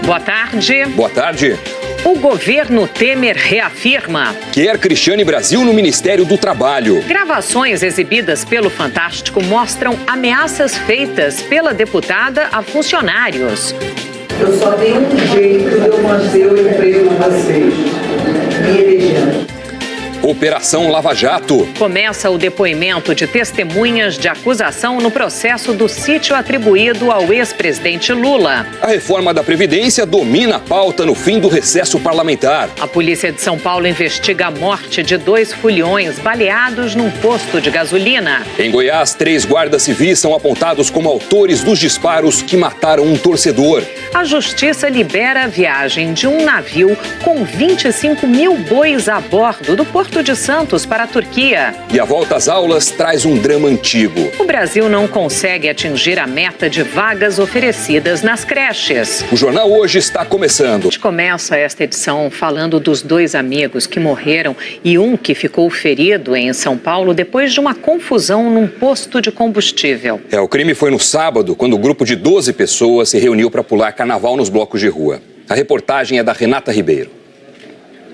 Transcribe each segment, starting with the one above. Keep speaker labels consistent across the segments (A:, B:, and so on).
A: Boa tarde.
B: Boa tarde.
A: O governo Temer reafirma:
B: quer Cristiane Brasil no Ministério do Trabalho.
A: Gravações exibidas pelo Fantástico mostram ameaças feitas pela deputada a funcionários.
C: Eu só tenho um jeito de eu manter o emprego de vocês, me elegendo.
B: Operação Lava Jato.
A: Começa o depoimento de testemunhas de acusação no processo do sítio atribuído ao ex-presidente Lula.
B: A reforma da Previdência domina a pauta no fim do recesso parlamentar.
A: A polícia de São Paulo investiga a morte de 2 foliões baleados num posto de gasolina.
B: Em Goiás, 3 guardas civis são apontados como autores dos disparos que mataram um torcedor.
A: A justiça libera a viagem de um navio com 25 mil bois a bordo do Porto de Santos para a Turquia.
B: E a volta às aulas traz um drama antigo.
A: O Brasil não consegue atingir a meta de vagas oferecidas nas creches.
B: O Jornal Hoje está começando.
A: A gente começa esta edição falando dos 2 amigos que morreram e um que ficou ferido em São Paulo depois de uma confusão num posto de combustível.
B: O crime foi no sábado, quando um grupo de 12 pessoas se reuniu para pular carnaval nos blocos de rua. A reportagem é da Renata Ribeiro.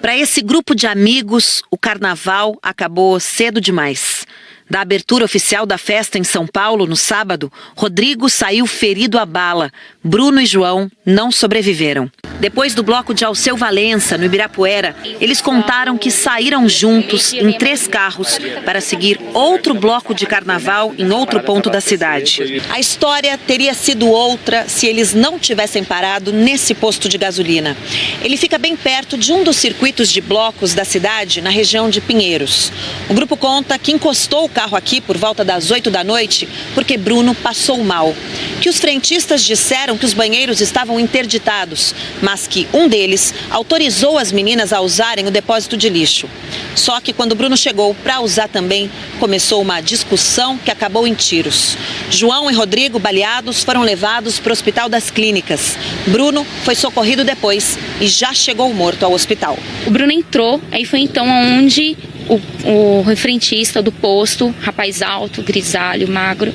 D: Para esse grupo de amigos, o carnaval acabou cedo demais. Da abertura oficial da festa em São Paulo, no sábado, Rodrigo saiu ferido à bala. Bruno e João não sobreviveram. Depois do bloco de Alceu Valença, no Ibirapuera, eles contaram que saíram juntos em 3 carros para seguir outro bloco de carnaval em outro ponto da cidade. A história teria sido outra se eles não tivessem parado nesse posto de gasolina. Ele fica bem perto de um dos circuitos de blocos da cidade, na região de Pinheiros. O grupo conta que encostou o carro aqui por volta das 8 da noite porque Bruno passou mal. Que os frentistas disseram que os banheiros estavam interditados, mas que um deles autorizou as meninas a usarem o depósito de lixo. Só que quando Bruno chegou para usar também, começou uma discussão que acabou em tiros. João e Rodrigo, baleados, foram levados para o Hospital das Clínicas. Bruno foi socorrido depois e já chegou morto ao hospital.
E: O Bruno entrou, aí foi então onde o frentista do posto, rapaz alto, grisalho, magro,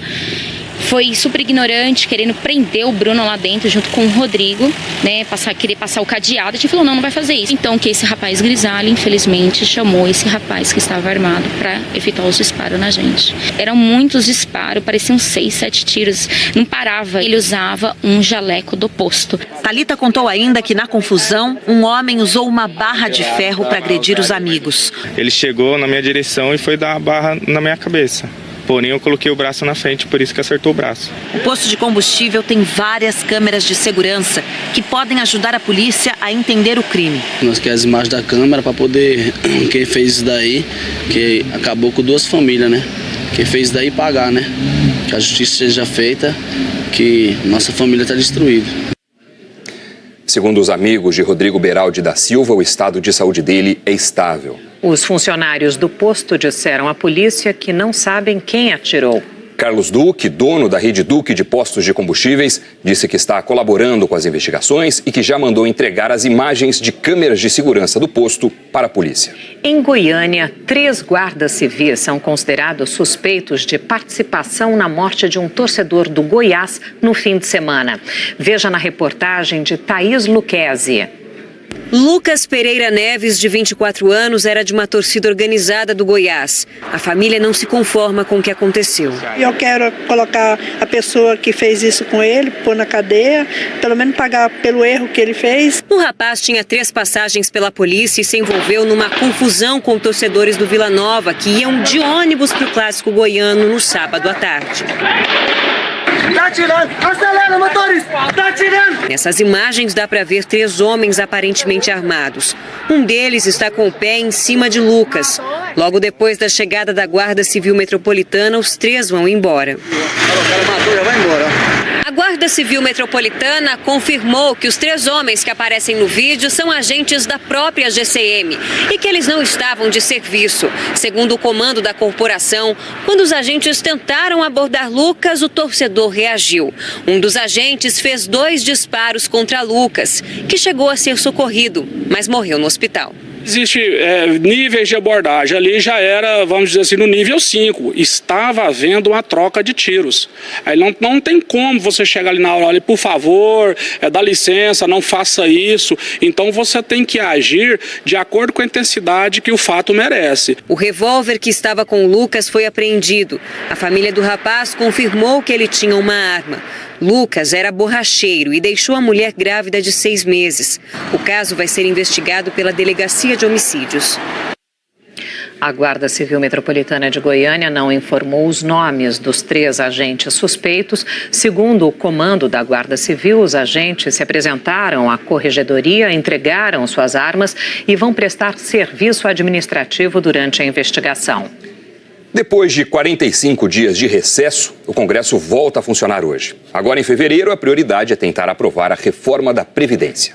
E: foi super ignorante, querendo prender o Bruno lá dentro junto com o Rodrigo, né, querer passar o cadeado. A gente falou, não vai fazer isso. Então que esse rapaz grisalho, infelizmente, chamou esse rapaz que estava armado para efetuar os disparos na gente. Eram muitos disparos, pareciam 6, 7 tiros, não parava. Ele usava um jaleco do posto.
D: Thalita contou ainda que na confusão, um homem usou uma barra de ferro para agredir os amigos.
F: Ele chegou na minha direção e foi dar a barra na minha cabeça. Porém, eu coloquei o braço na frente, por isso que acertou o braço.
D: O posto de combustível tem várias câmeras de segurança que podem ajudar a polícia a entender o crime.
G: Nós queremos as imagens da câmera para poder, quem fez isso daí, que acabou com 2 famílias, né? Quem fez isso daí pagar, né? Que a justiça seja feita, que nossa família está destruída.
B: Segundo os amigos de Rodrigo Beraldi da Silva, o estado de saúde dele é estável.
A: Os funcionários do posto disseram à polícia que não sabem quem atirou.
B: Carlos Duque, dono da rede Duque de postos de combustíveis, disse que está colaborando com as investigações e que já mandou entregar as imagens de câmeras de segurança do posto para a polícia.
A: Em Goiânia, 3 guardas civis são considerados suspeitos de participação na morte de um torcedor do Goiás no fim de semana. Veja na reportagem de Thaís Luquezzi.
H: Lucas Pereira Neves, de 24 anos, era de uma torcida organizada do Goiás. A família não se conforma com o que aconteceu.
I: Eu quero colocar a pessoa que fez isso com ele, pôr na cadeia, pelo menos pagar pelo erro que ele fez.
H: O rapaz tinha 3 passagens pela polícia e se envolveu numa confusão com torcedores do Vila Nova, que iam de ônibus para o Clássico Goiano no sábado à tarde.
J: Tá atirando! Acelera, motorista! Tá atirando!
H: Nessas imagens dá para ver 3 homens aparentemente armados. Um deles está com o pé em cima de Lucas. Logo depois da chegada da Guarda Civil Metropolitana, os 3 vão embora.
J: O cara matou, já vai embora.
H: A Guarda Civil Metropolitana confirmou que os 3 homens que aparecem no vídeo são agentes da própria GCM e que eles não estavam de serviço. Segundo o comando da corporação, quando os agentes tentaram abordar Lucas, o torcedor reagiu. Um dos agentes fez 2 disparos contra Lucas, que chegou a ser socorrido, mas morreu no hospital.
K: Existem níveis de abordagem, ali já era, vamos dizer assim, no nível 5, estava havendo uma troca de tiros. Aí não tem como você chegar ali na hora, olha, por favor, dá licença, não faça isso. Então você tem que agir de acordo com a intensidade que o fato merece.
H: O revólver que estava com o Lucas foi apreendido. A família do rapaz confirmou que ele tinha uma arma. Lucas era borracheiro e deixou a mulher grávida de 6 meses. O caso vai ser investigado pela Delegacia de Homicídios.
A: A Guarda Civil Metropolitana de Goiânia não informou os nomes dos 3 agentes suspeitos. Segundo o comando da Guarda Civil, os agentes se apresentaram à corregedoria, entregaram suas armas e vão prestar serviço administrativo durante a investigação.
B: Depois de 45 dias de recesso, o Congresso volta a funcionar hoje. Agora, em fevereiro, a prioridade é tentar aprovar a reforma da Previdência.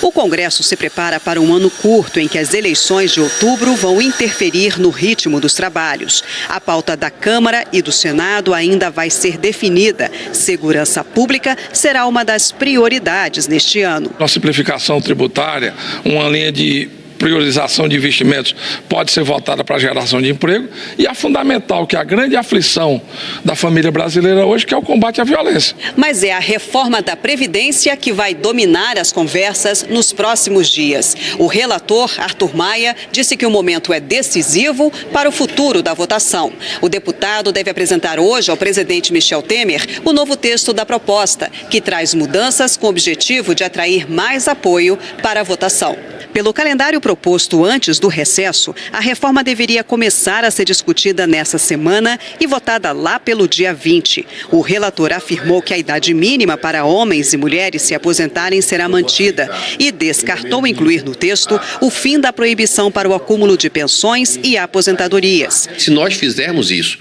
L: O Congresso se prepara para um ano curto em que as eleições de outubro vão interferir no ritmo dos trabalhos. A pauta da Câmara e do Senado ainda vai ser definida. Segurança pública será uma das prioridades neste ano.
M: A simplificação tributária, uma linha de priorização de investimentos pode ser voltada para a geração de emprego e é fundamental que a grande aflição da família brasileira hoje que é o combate à violência.
L: Mas é a reforma da Previdência que vai dominar as conversas nos próximos dias. O relator, Arthur Maia, disse que o momento é decisivo para o futuro da votação. O deputado deve apresentar hoje ao presidente Michel Temer o novo texto da proposta, que traz mudanças com o objetivo de atrair mais apoio para a votação. Pelo calendário proposto antes do recesso, a reforma deveria começar a ser discutida nessa semana e votada lá pelo dia 20. O relator afirmou que a idade mínima para homens e mulheres se aposentarem será mantida e descartou incluir no texto o fim da proibição para o acúmulo de pensões e aposentadorias.
N: Se nós fizermos isso,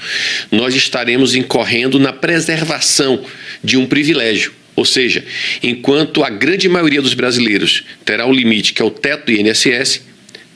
N: nós estaremos incorrendo na preservação de um privilégio. Ou seja, enquanto a grande maioria dos brasileiros terá um limite que é o teto do INSS,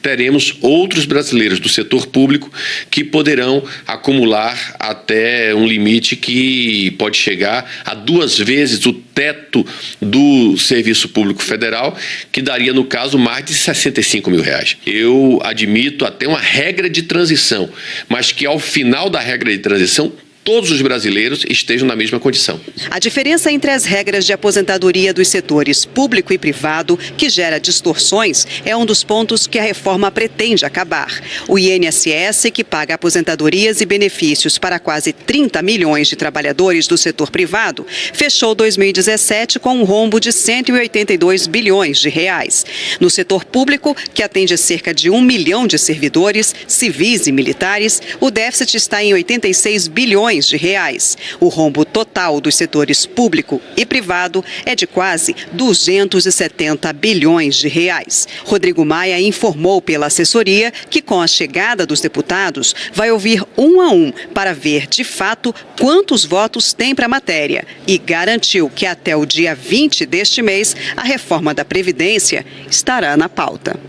N: teremos outros brasileiros do setor público que poderão acumular até um limite que pode chegar a 2 vezes o teto do Serviço Público Federal, que daria, no caso, mais de R$65 mil. Eu admito até uma regra de transição, mas que ao final da regra de transição, todos os brasileiros estejam na mesma condição.
L: A diferença entre as regras de aposentadoria dos setores público e privado, que gera distorções, é um dos pontos que a reforma pretende acabar. O INSS, que paga aposentadorias e benefícios para quase 30 milhões de trabalhadores do setor privado, fechou 2017 com um rombo de 182 bilhões de reais. No setor público, que atende cerca de 1 milhão de servidores, civis e militares, o déficit está em 86 bilhões de reais. O rombo total dos setores público e privado é de quase 270 bilhões de reais. Rodrigo Maia informou pela assessoria que com a chegada dos deputados vai ouvir um a um para ver de fato quantos votos tem para a matéria e garantiu que até o dia 20 deste mês a reforma da Previdência estará na pauta.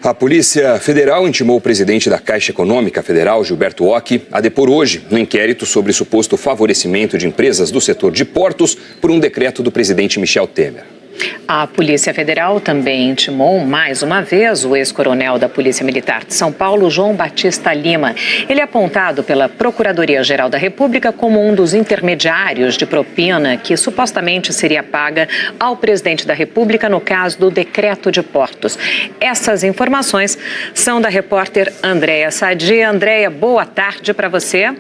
B: A Polícia Federal intimou o presidente da Caixa Econômica Federal, Gilberto Occhi, a depor hoje no inquérito sobre suposto favorecimento de empresas do setor de portos por um decreto do presidente Michel Temer.
A: A Polícia Federal também intimou mais uma vez o ex-coronel da Polícia Militar de São Paulo, João Batista Lima. Ele é apontado pela Procuradoria-Geral da República como um dos intermediários de propina que supostamente seria paga ao presidente da República no caso do decreto de portos. Essas informações são da repórter Andréia Sadi. Andréia, boa tarde para você.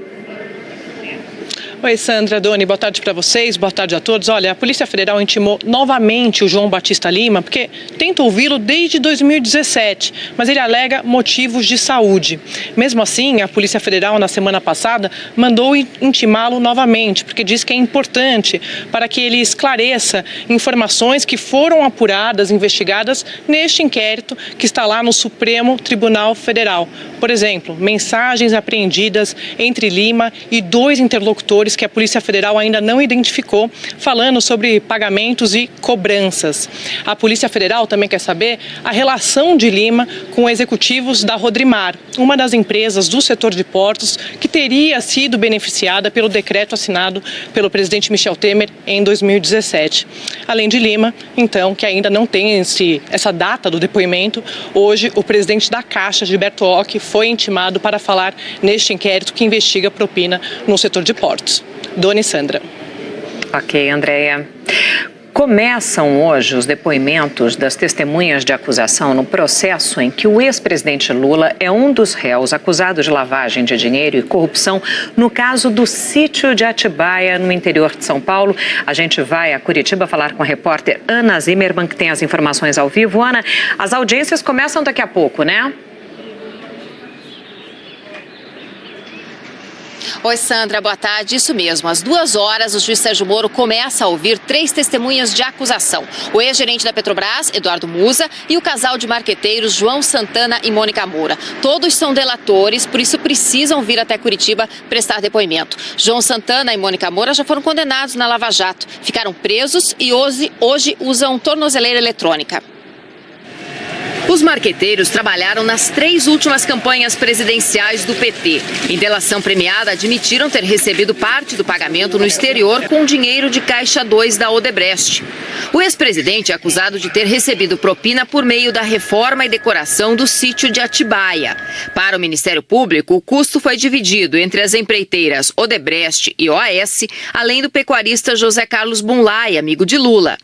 O: Oi, Sandra, Doni, boa tarde para vocês, boa tarde a todos. Olha, a Polícia Federal intimou novamente o João Batista Lima, porque tenta ouvi-lo desde 2017, mas ele alega motivos de saúde. Mesmo assim, a Polícia Federal, na semana passada, mandou intimá-lo novamente, porque diz que é importante para que ele esclareça informações que foram apuradas, investigadas neste inquérito que está lá no Supremo Tribunal Federal. Por exemplo, mensagens apreendidas entre Lima e 2 interlocutores setores que a Polícia Federal ainda não identificou, falando sobre pagamentos e cobranças. A Polícia Federal também quer saber a relação de Lima com executivos da Rodrimar, uma das empresas do setor de portos que teria sido beneficiada pelo decreto assinado pelo presidente Michel Temer em 2017. Além de Lima, então, que ainda não tem essa data do depoimento, hoje o presidente da Caixa, Gilberto Ock, foi intimado para falar neste inquérito que investiga propina no setor de portos. Dona Sandra.
A: Ok, Andréia. Começam hoje os depoimentos das testemunhas de acusação no processo em que o ex-presidente Lula é um dos réus acusados de lavagem de dinheiro e corrupção no caso do sítio de Atibaia, no interior de São Paulo. A gente vai a Curitiba falar com a repórter Ana Zimmermann, que tem as informações ao vivo. Ana, as audiências começam daqui a pouco, né?
P: Oi, Sandra, boa tarde. Isso mesmo, às 2 horas, o juiz Sérgio Moro começa a ouvir 3 testemunhas de acusação. O ex-gerente da Petrobras, Eduardo Musa, e o casal de marqueteiros João Santana e Mônica Moura. Todos são delatores, por isso precisam vir até Curitiba prestar depoimento. João Santana e Mônica Moura já foram condenados na Lava Jato. Ficaram presos e hoje usam tornozeleira eletrônica. Os marqueteiros trabalharam nas 3 últimas campanhas presidenciais do PT. Em delação premiada, admitiram ter recebido parte do pagamento no exterior com dinheiro de Caixa 2 da Odebrecht. O ex-presidente é acusado de ter recebido propina por meio da reforma e decoração do sítio de Atibaia. Para o Ministério Público, o custo foi dividido entre as empreiteiras Odebrecht e OAS, além do pecuarista José Carlos Bunlai, amigo de Lula.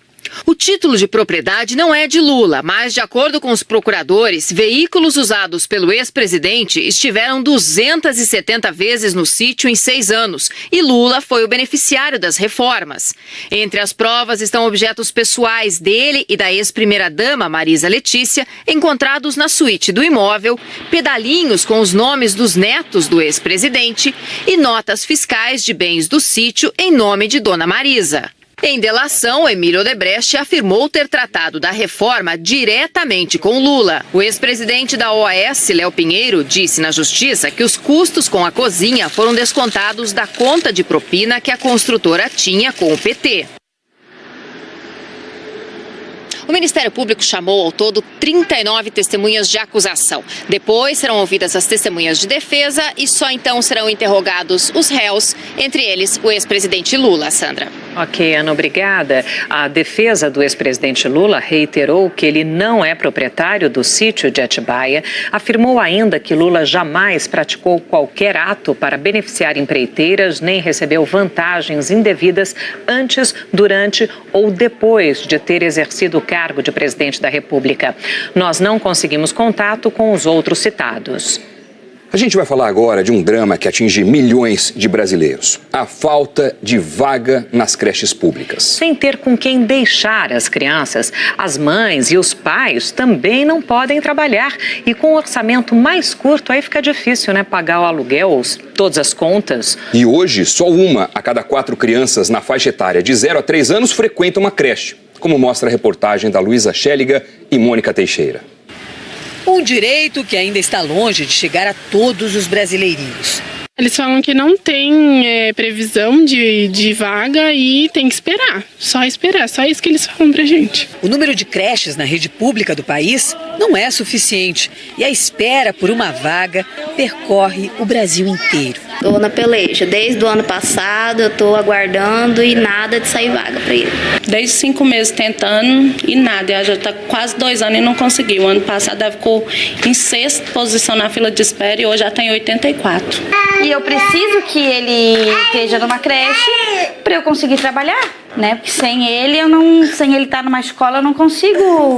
P: O título de propriedade não é de Lula, mas, de acordo com os procuradores, veículos usados pelo ex-presidente estiveram 270 vezes no sítio em 6 anos e Lula foi o beneficiário das reformas. Entre as provas estão objetos pessoais dele e da ex-primeira-dama Marisa Letícia, encontrados na suíte do imóvel, pedalinhos com os nomes dos netos do ex-presidente e notas fiscais de bens do sítio em nome de Dona Marisa. Em delação, Emílio Odebrecht afirmou ter tratado da reforma diretamente com Lula. O ex-presidente da OAS, Léo Pinheiro, disse na Justiça que os custos com a cozinha foram descontados da conta de propina que a construtora tinha com o PT. O Ministério Público chamou ao todo 39 testemunhas de acusação. Depois serão ouvidas as testemunhas de defesa e só então serão interrogados os réus, entre eles o ex-presidente Lula. Sandra.
A: Ok, Ana, obrigada. A defesa do ex-presidente Lula reiterou que ele não é proprietário do sítio de Atibaia, afirmou ainda que Lula jamais praticou qualquer ato para beneficiar empreiteiras nem recebeu vantagens indevidas antes, durante ou depois de ter exercido o cargo de presidente da República. Nós não conseguimos contato com os outros citados.
B: A gente vai falar agora de um drama que atinge milhões de brasileiros: a falta de vaga nas creches públicas.
A: Sem ter com quem deixar as crianças, as mães e os pais também não podem trabalhar. E com o orçamento mais curto, aí fica difícil, né? Pagar o aluguel, todas as contas.
B: E hoje, só 1 a cada 4 crianças na faixa etária de 0 a 3 anos frequentam uma creche, como mostra a reportagem da Luísa Schelliga e Mônica Teixeira.
Q: Um direito que ainda está longe de chegar a todos os brasileirinhos.
R: Eles falam que não tem previsão de vaga e tem que esperar, só isso que eles falam pra gente.
Q: O número de creches na rede pública do país não é suficiente e a espera por uma vaga percorre o Brasil inteiro.
S: Estou na peleja, desde o ano passado eu estou aguardando e nada de sair vaga para ele.
T: Desde 5 meses tentando e nada, ela já está quase 2 anos e não conseguiu. O ano passado ela ficou em 6ª posição na fila de espera e hoje já está em 84.
S: E eu preciso que ele esteja numa creche para eu conseguir trabalhar, né? Porque sem ele estar numa escola eu não consigo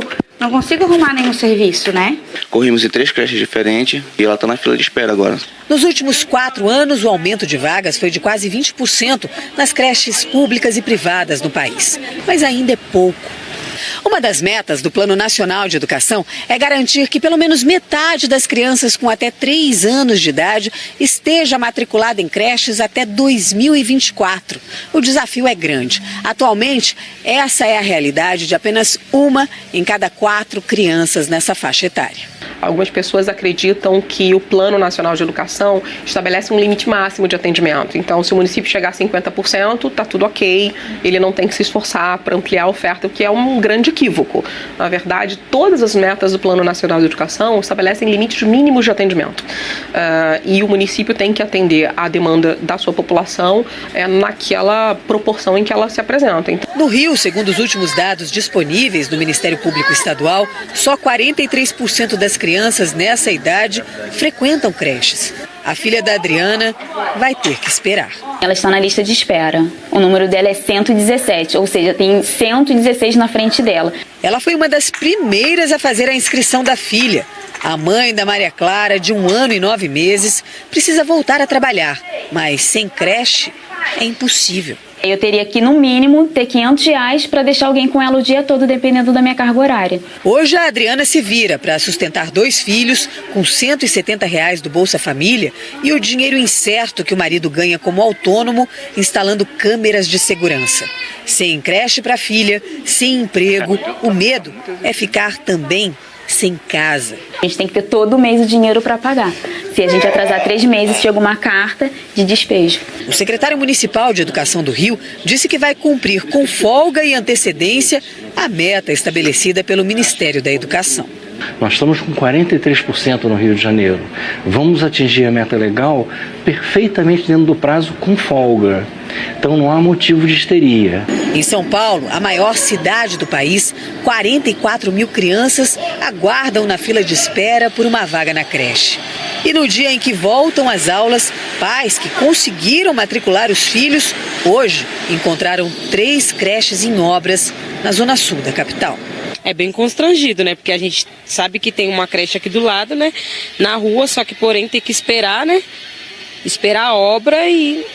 S: arrumar nenhum serviço, né?
U: Corrimos em 3 creches diferentes e ela está na fila de espera agora.
Q: Nos últimos 4 anos, o aumento de vagas foi de quase 20% nas creches públicas e privadas no país. Mas ainda é pouco. Uma das metas do Plano Nacional de Educação é garantir que pelo menos metade das crianças com até 3 anos de idade esteja matriculada em creches até 2024. O desafio é grande. Atualmente, essa é a realidade de apenas 1 em cada 4 crianças nessa faixa etária.
C: Algumas pessoas acreditam que o Plano Nacional de Educação estabelece um limite máximo de atendimento. Então, se o município chegar a 50%, está tudo ok, ele não tem que se esforçar para ampliar a oferta, o que é um grande equívoco. Na verdade, todas as metas do Plano Nacional de Educação estabelecem limites mínimos de atendimento. E o município tem que atender à demanda da sua população naquela proporção em que ela se apresenta.
Q: No Rio, segundo os últimos dados disponíveis do Ministério Público Estadual, só 43% das crianças nessa idade frequentam creches. A filha da Adriana vai ter que esperar.
V: Ela está na lista de espera. O número dela é 117, ou seja, tem 116 na frente dela.
Q: Ela foi uma das primeiras a fazer a inscrição da filha. A mãe da Maria Clara, de 1 ano e 9 meses, precisa voltar a trabalhar, mas sem creche é impossível.
V: Eu teria que, no mínimo, ter R$500 para deixar alguém com ela o dia todo, dependendo da minha carga horária.
Q: Hoje a Adriana se vira para sustentar 2 filhos com R$170 do Bolsa Família e o dinheiro incerto que o marido ganha como autônomo, instalando câmeras de segurança. Sem creche para a filha, sem emprego, o medo é ficar também sem casa.
V: A gente tem que ter todo mês o dinheiro para pagar. Se a gente atrasar 3 meses, chega uma carta de despejo.
Q: O secretário municipal de Educação do Rio disse que vai cumprir com folga e antecedência a meta estabelecida pelo Ministério da Educação.
W: Nós estamos com 43% no Rio de Janeiro. Vamos atingir a meta legal perfeitamente dentro do prazo com folga. Então não há motivo de histeria.
Q: Em São Paulo, a maior cidade do país, 44 mil crianças aguardam na fila de espera por uma vaga na creche. E no dia em que voltam às aulas, pais que conseguiram matricular os filhos, hoje encontraram 3 creches em obras na zona sul da capital.
X: É bem constrangido, né? Porque a gente sabe que tem uma creche aqui do lado, né? Na rua, só que porém tem que esperar, né? Esperar a obra e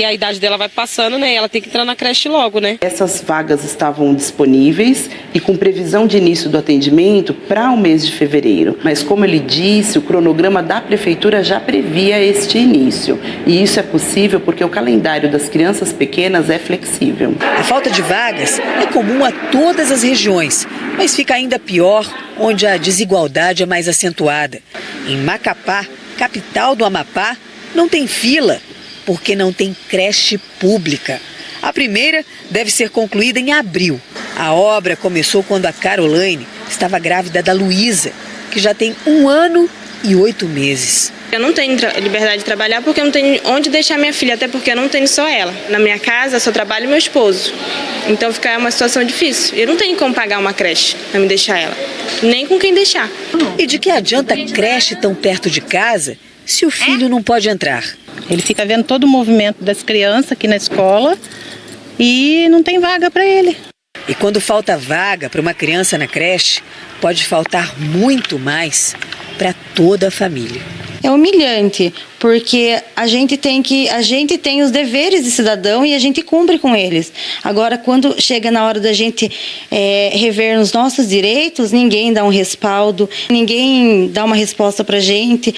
X: a idade dela vai passando, né? E ela tem que entrar na creche logo, né?
Y: Essas vagas estavam disponíveis e com previsão de início do atendimento para o mês de fevereiro. Mas como ele disse, o cronograma da prefeitura já previa este início. E isso é possível porque o calendário das crianças pequenas é flexível.
Q: A falta de vagas é comum a todas as regiões, mas fica ainda pior onde a desigualdade é mais acentuada. Em Macapá, capital do Amapá, não tem fila, porque não tem creche pública. A primeira deve ser concluída em abril. A obra começou quando a Caroline estava grávida da Luísa, que já tem 1 ano e 8 meses.
X: Eu não tenho liberdade de trabalhar porque eu não tenho onde deixar minha filha, até porque eu não tenho só ela. Na minha casa só trabalho meu esposo. Então fica uma situação difícil. Eu não tenho como pagar uma creche para me deixar ela, nem com quem deixar.
Q: E de que adianta creche tão perto de casa se o filho não pode entrar?
O: Ele fica vendo todo o movimento das crianças aqui na escola e não tem vaga para ele.
Q: E quando falta vaga para uma criança na creche, pode faltar muito mais para toda a família.
Z: É humilhante, porque a gente tem os deveres de cidadão e a gente cumpre com eles. Agora, quando chega na hora da gente rever os nossos direitos, ninguém dá um respaldo, ninguém dá uma resposta para a gente.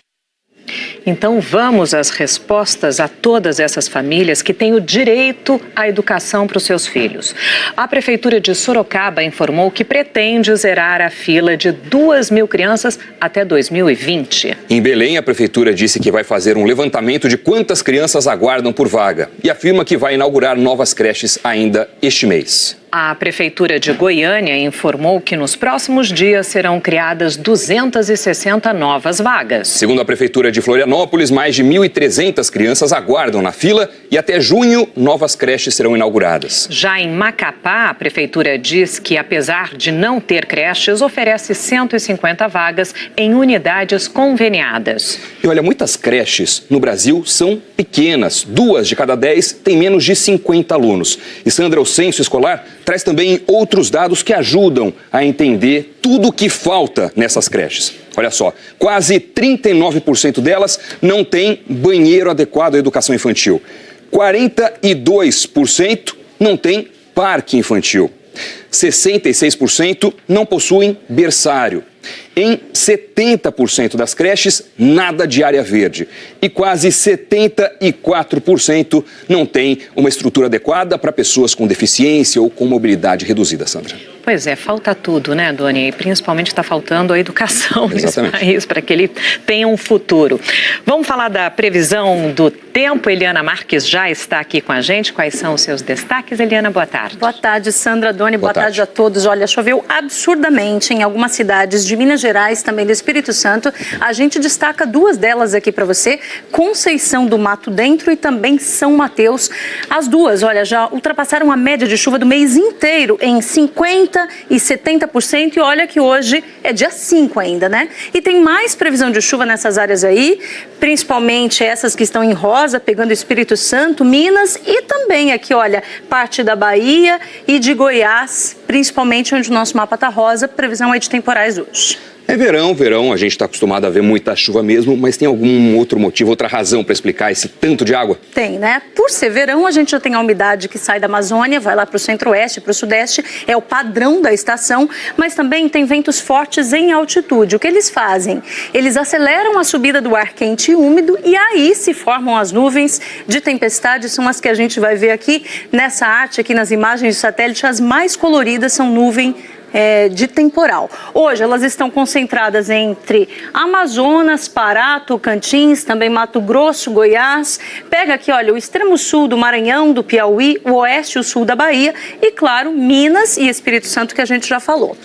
A: Então vamos às respostas a todas essas famílias que têm o direito à educação para os seus filhos. A Prefeitura de Sorocaba informou que pretende zerar a fila de 2.000 crianças até 2020.
B: Em Belém, a Prefeitura disse que vai fazer um levantamento de quantas crianças aguardam por vaga e afirma que vai inaugurar novas creches ainda este mês.
A: A Prefeitura de Goiânia informou que nos próximos dias serão criadas 260 novas vagas.
B: Segundo a Prefeitura de Florianópolis, mais de 1.300 crianças aguardam na fila e até junho novas creches serão inauguradas.
A: Já em Macapá, a Prefeitura diz que, apesar de não ter creches, oferece 150 vagas em unidades conveniadas.
B: E olha, muitas creches no Brasil são pequenas. 2 de cada 10 têm menos de 50 alunos. E Sandra, o censo escolar traz também outros dados que ajudam a entender tudo o que falta nessas creches. Olha só, quase 39% delas não têm banheiro adequado à educação infantil. 42% não têm parque infantil. 66% não possuem berçário. Em 70% das creches, nada de área verde. E quase 74% não tem uma estrutura adequada para pessoas com deficiência ou com mobilidade reduzida, Sandra.
A: Pois é, falta tudo, né, Doni? E principalmente está faltando a educação nesse país para que ele tenha um futuro. Vamos falar da previsão do tempo. Eliana Marques já está aqui com a gente. Quais são os seus destaques, Eliana? Boa tarde.
D: Boa tarde, Sandra, Doni. Boa tarde a todos. Olha, choveu absurdamente em algumas cidades de Minas Gerais, também do Espírito Santo. A gente destaca duas delas aqui para você: Conceição do Mato Dentro e também São Mateus. As duas, olha, já ultrapassaram a média de chuva do mês inteiro em 50% e 70%, e olha que hoje é dia 5 ainda, né? E tem mais previsão de chuva nessas áreas aí, principalmente essas que estão em rosa, pegando Espírito Santo, Minas e também aqui, olha, parte da Bahia e de Goiás, principalmente onde o nosso mapa tá rosa. Previsão aí de temporais hoje.
B: É verão, a gente está acostumado a ver muita chuva mesmo, mas tem algum outro motivo, outra razão para explicar esse tanto de água?
D: Tem, né? Por ser verão, a gente já tem a umidade que sai da Amazônia, vai lá para o centro-oeste, para o sudeste, é o padrão da estação, mas também tem ventos fortes em altitude. O que eles fazem? Eles aceleram a subida do ar quente e úmido e aí se formam as nuvens de tempestade, são as que a gente vai ver aqui nessa arte, aqui nas imagens de satélite. As mais coloridas são nuvem de temporal. Hoje elas estão concentradas entre Amazonas, Pará, Tocantins, também Mato Grosso, Goiás. Pega aqui, olha, o extremo sul do Maranhão, do Piauí, o oeste e o sul da Bahia e, claro, Minas e Espírito Santo, que a gente já falou.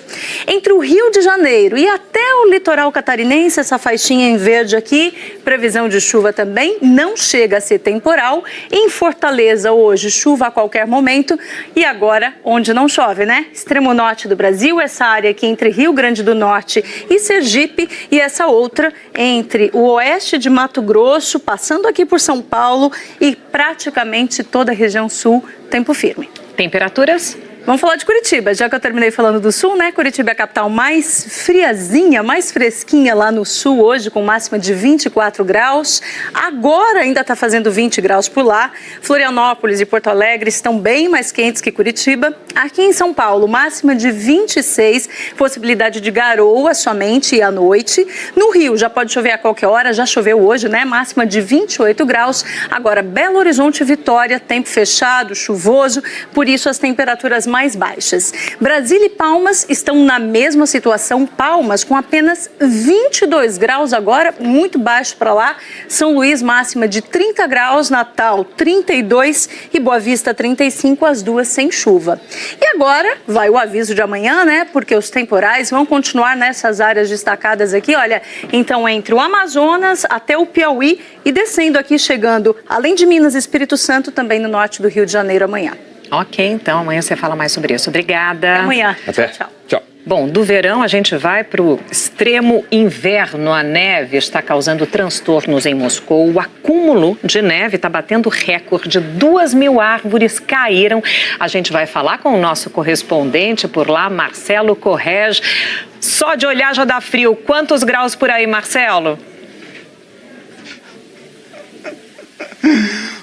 D: Entre o Rio de Janeiro e até o litoral catarinense, essa faixinha em verde aqui, previsão de chuva também, não chega a ser temporal. Em Fortaleza hoje, chuva a qualquer momento. E agora, onde não chove, né? Extremo norte do Brasil, essa área aqui entre Rio Grande do Norte e Sergipe, e essa outra entre o oeste de Mato Grosso, passando aqui por São Paulo e praticamente toda a região sul, tempo firme.
A: Temperaturas?
D: Vamos falar de Curitiba, já que eu terminei falando do sul, né? Curitiba é a capital mais friazinha, mais fresquinha lá no sul hoje, com máxima de 24 graus. Agora ainda está fazendo 20 graus por lá. Florianópolis e Porto Alegre estão bem mais quentes que Curitiba. Aqui em São Paulo, máxima de 26, possibilidade de garoa somente e à noite. No Rio já pode chover a qualquer hora, já choveu hoje, né? Máxima de 28 graus. Agora, Belo Horizonte e Vitória, tempo fechado, chuvoso, por isso as temperaturas mais baixas. Brasília e Palmas estão na mesma situação. Palmas com apenas 22 graus agora, muito baixo para lá. São Luís, máxima de 30 graus. Natal, 32 e Boa Vista, 35, as duas sem chuva. E agora vai o aviso de amanhã, né? Porque os temporais vão continuar nessas áreas destacadas aqui, olha. Então, entre o Amazonas até o Piauí e descendo aqui, chegando, além de Minas e Espírito Santo, também no norte do Rio de Janeiro amanhã.
A: Ok, então amanhã você fala mais sobre isso. Obrigada.
D: Até amanhã.
B: Até.
D: Tchau.
B: Tchau.
A: Bom, do verão a gente vai para o extremo inverno. A neve está causando transtornos em Moscou. O acúmulo de neve está batendo recorde. 2.000 árvores caíram. A gente vai falar com o nosso correspondente por lá, Marcelo Correge. Só de olhar já dá frio. Quantos graus por aí, Marcelo?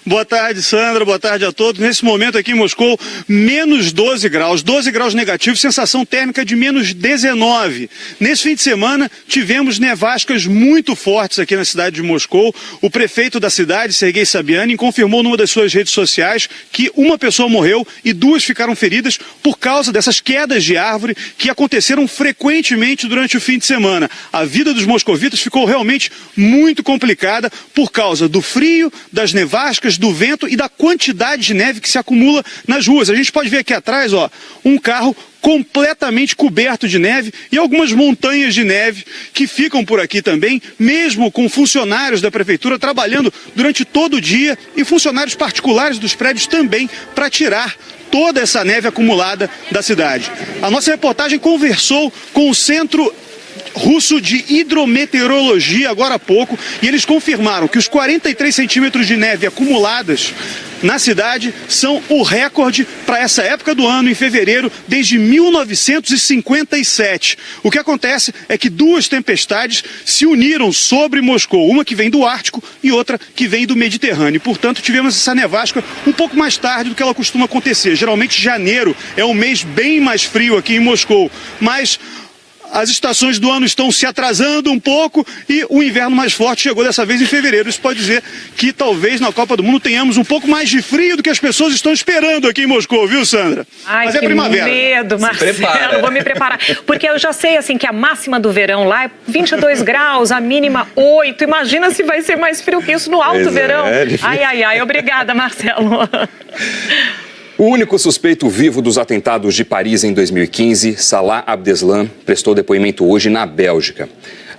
E: Boa tarde, Sandra. Boa tarde a todos. Nesse momento aqui em Moscou, menos 12 graus. 12 graus negativos, sensação térmica de menos 19. Nesse fim de semana, tivemos nevascas muito fortes aqui na cidade de Moscou. O prefeito da cidade, Sergei Sobyanin, confirmou numa das suas redes sociais que uma pessoa morreu e 2 ficaram feridas por causa dessas quedas de árvore que aconteceram frequentemente durante o fim de semana. A vida dos moscovitas ficou realmente muito complicada por causa do frio, das nevascas, do vento e da quantidade de neve que se acumula nas ruas. A gente pode ver aqui atrás, ó, um carro completamente coberto de neve e algumas montanhas de neve que ficam por aqui também, mesmo com funcionários da prefeitura trabalhando durante todo o dia e funcionários particulares dos prédios também para tirar toda essa neve acumulada da cidade. A nossa reportagem conversou com o Centro Russo de Hidrometeorologia agora há pouco e eles confirmaram que os 43 centímetros de neve acumuladas na cidade são o recorde para essa época do ano, em fevereiro, desde 1957. O que acontece é que 2 tempestades se uniram sobre Moscou, uma que vem do Ártico e outra que vem do Mediterrâneo. Portanto, tivemos essa nevasca um pouco mais tarde do que ela costuma acontecer. Geralmente, janeiro é um mês bem mais frio aqui em Moscou, mas as estações do ano estão se atrasando um pouco e o inverno mais forte chegou dessa vez em fevereiro. Isso pode dizer que talvez na Copa do Mundo tenhamos um pouco mais de frio do que as pessoas estão esperando aqui em Moscou, viu, Sandra?
A: Ai,
E: mas é primavera.
A: Medo, Marcelo, vou me preparar. Porque eu já sei, assim, que a máxima do verão lá é 22 graus, a mínima 8. Imagina se vai ser mais frio que isso no alto verão. Ai, obrigada, Marcelo.
B: O único suspeito vivo dos atentados de Paris em 2015, Salah Abdeslam, prestou depoimento hoje na Bélgica.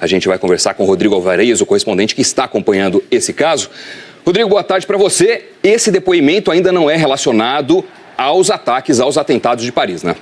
B: A gente vai conversar com o Rodrigo Alvarez, o correspondente que está acompanhando esse caso. Rodrigo, boa tarde para você. Esse depoimento ainda não é relacionado aos ataques, aos atentados de Paris, né?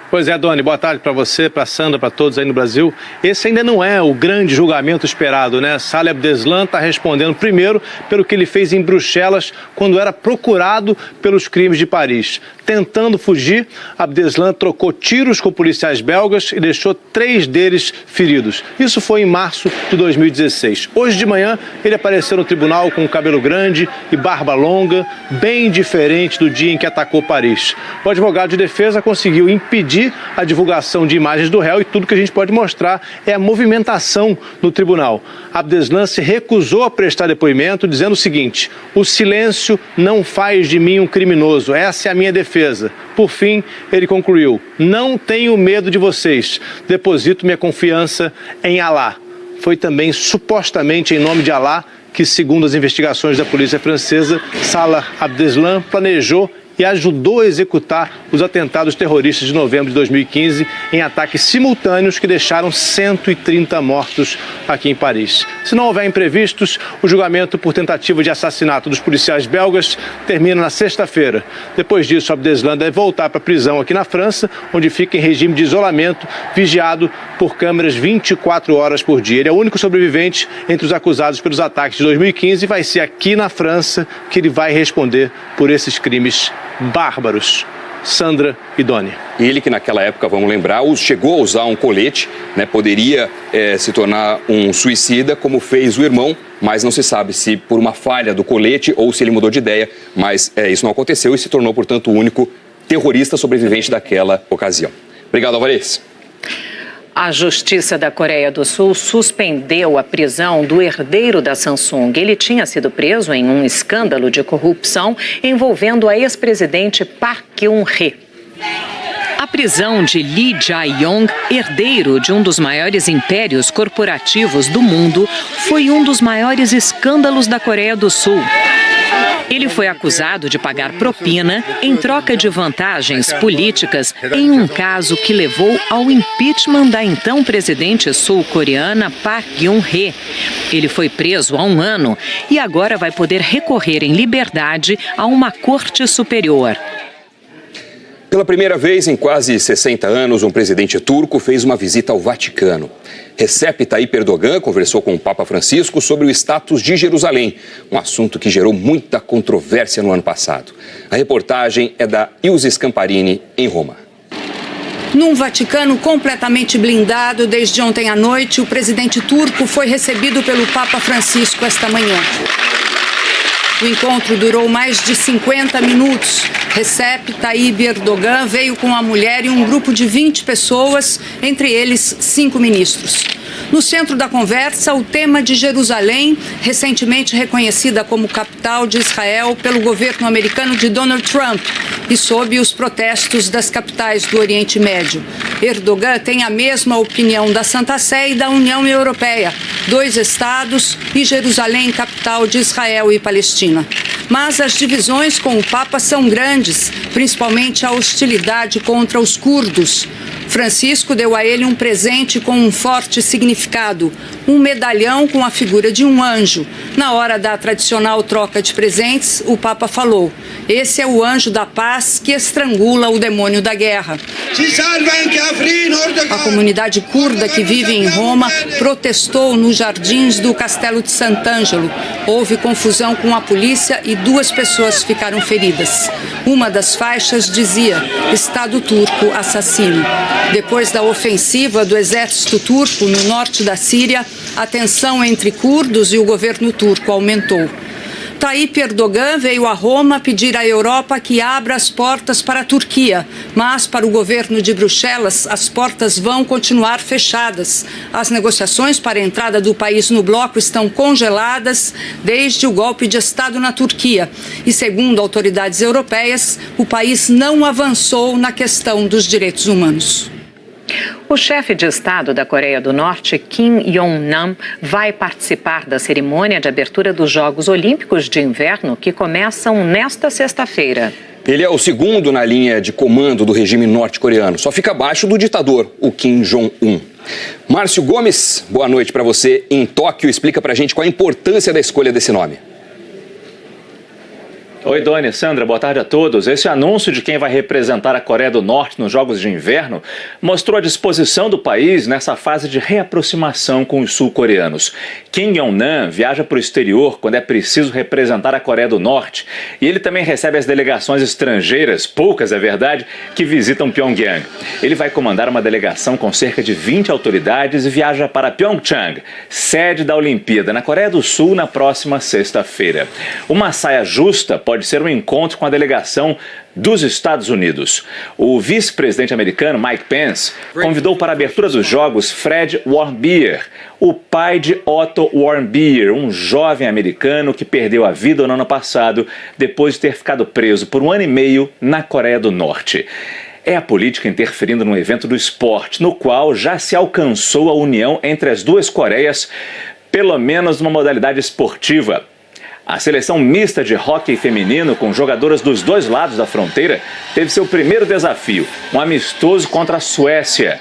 F: Pois é, Doni, boa tarde para você, para a Sandra, para todos aí no Brasil. Esse ainda não é o grande julgamento esperado, né? Salah Abdeslam está respondendo primeiro pelo que ele fez em Bruxelas quando era procurado pelos crimes de Paris. Tentando fugir, Abdeslam trocou tiros com policiais belgas e deixou 3 deles feridos. Isso foi em março de 2016. Hoje de manhã, ele apareceu no tribunal com cabelo grande e barba longa, bem diferente do dia em que atacou Paris. O advogado de defesa conseguiu impedir a divulgação de imagens do réu e tudo que a gente pode mostrar é a movimentação no tribunal. Abdeslam se recusou a prestar depoimento, dizendo o seguinte: o silêncio não faz de mim um criminoso, essa é a minha defesa. Por fim, ele concluiu: não tenho medo de vocês, deposito minha confiança em Alá. Foi também supostamente em nome de Alá que, segundo as investigações da polícia francesa, Salah Abdeslam planejou e ajudou a executar os atentados terroristas de novembro de 2015 em ataques simultâneos que deixaram 130 mortos aqui em Paris. Se não houver imprevistos, o julgamento por tentativa de assassinato dos policiais belgas termina na sexta-feira. Depois disso, Abdeslam deve voltar para a prisão aqui na França, onde fica em regime de isolamento, vigiado por câmeras 24 horas por dia. Ele é o único sobrevivente entre os acusados pelos ataques de 2015 e vai ser aqui na França que ele vai responder por esses crimes bárbaros. Sandra e Doni.
B: Ele que naquela época, vamos lembrar, chegou a usar um colete, né, poderia se tornar um suicida, como fez o irmão, mas não se sabe se por uma falha do colete ou se ele mudou de ideia, mas isso não aconteceu e se tornou, portanto, o único terrorista sobrevivente daquela ocasião. Obrigado, Alvarez.
A: A Justiça da Coreia do Sul suspendeu a prisão do herdeiro da Samsung. Ele tinha sido preso em um escândalo de corrupção envolvendo a ex-presidente Park Geun-hye. A prisão de Lee Jae-yong, herdeiro de um dos maiores impérios corporativos do mundo, foi um dos maiores escândalos da Coreia do Sul. Ele foi acusado de pagar propina em troca de vantagens políticas em um caso que levou ao impeachment da então presidente sul-coreana Park Geun-hye. Ele foi preso há 1 ano e agora vai poder recorrer em liberdade a uma corte superior.
B: Pela primeira vez em quase 60 anos, um presidente turco fez uma visita ao Vaticano. Recep Tayyip Erdogan conversou com o Papa Francisco sobre o status de Jerusalém, um assunto que gerou muita controvérsia no ano passado. A reportagem é da Ilse Scamparini, em Roma.
G: Num Vaticano completamente blindado, desde ontem à noite, o presidente turco foi recebido pelo Papa Francisco esta manhã. O encontro durou mais de 50 minutos. Recep Tayyip Erdogan veio com a mulher e um grupo de 20 pessoas, entre eles 5 ministros. No centro da conversa, o tema de Jerusalém, recentemente reconhecida como capital de Israel pelo governo americano de Donald Trump e sob os protestos das capitais do Oriente Médio. Erdogan tem a mesma opinião da Santa Sé e da União Europeia, 2 estados e Jerusalém, capital de Israel e Palestina. Mas as divisões com o Papa são grandes, principalmente a hostilidade contra os curdos. Francisco deu a ele um presente com um forte significado, um medalhão com a figura de um anjo. Na hora da tradicional troca de presentes, o Papa falou: esse é o anjo da paz que estrangula o demônio da guerra. A comunidade curda que vive em Roma protestou nos jardins do Castelo de Sant'Angelo. Houve confusão com a polícia e 2 pessoas ficaram feridas. Uma das faixas dizia: Estado turco assassino. Depois da ofensiva do exército turco no norte da Síria, a tensão entre curdos e o governo turco aumentou. Tayyip Erdogan veio a Roma pedir à Europa que abra as portas para a Turquia, mas para o governo de Bruxelas as portas vão continuar fechadas. As negociações para a entrada do país no bloco estão congeladas desde o golpe de Estado na Turquia. E segundo autoridades europeias, o país não avançou na questão dos direitos humanos.
A: O chefe de Estado da Coreia do Norte, Kim Jong-nam, vai participar da cerimônia de abertura dos Jogos Olímpicos de Inverno que começam nesta sexta-feira.
B: Ele é o segundo na linha de comando do regime norte-coreano. Só fica abaixo do ditador, o Kim Jong-un. Márcio Gomes, boa noite para você em Tóquio. Explica pra gente qual a importância da escolha desse nome.
H: Oi, Doni, Sandra, boa tarde a todos. Esse anúncio de quem vai representar a Coreia do Norte nos Jogos de Inverno mostrou a disposição do país nessa fase de reaproximação com os sul-coreanos. Kim Jong-nam viaja para o exterior quando é preciso representar a Coreia do Norte e ele também recebe as delegações estrangeiras, poucas é verdade, que visitam Pyongyang. Ele vai comandar uma delegação com cerca de 20 autoridades e viaja para Pyeongchang, sede da Olimpíada, na Coreia do Sul, na próxima sexta-feira. Uma saia justa pode ser um encontro com a delegação dos Estados Unidos. O vice-presidente americano Mike Pence convidou para a abertura dos Jogos Fred Warmbier, o pai de Otto Warmbier, um jovem americano que perdeu a vida no ano passado depois de ter ficado preso por 1 ano e meio na Coreia do Norte. É a política interferindo no evento do esporte, no qual já se alcançou a união entre as duas Coreias, pelo menos numa modalidade esportiva. A seleção mista de hóquei feminino, com jogadoras dos dois lados da fronteira, teve seu primeiro desafio, um amistoso contra a Suécia.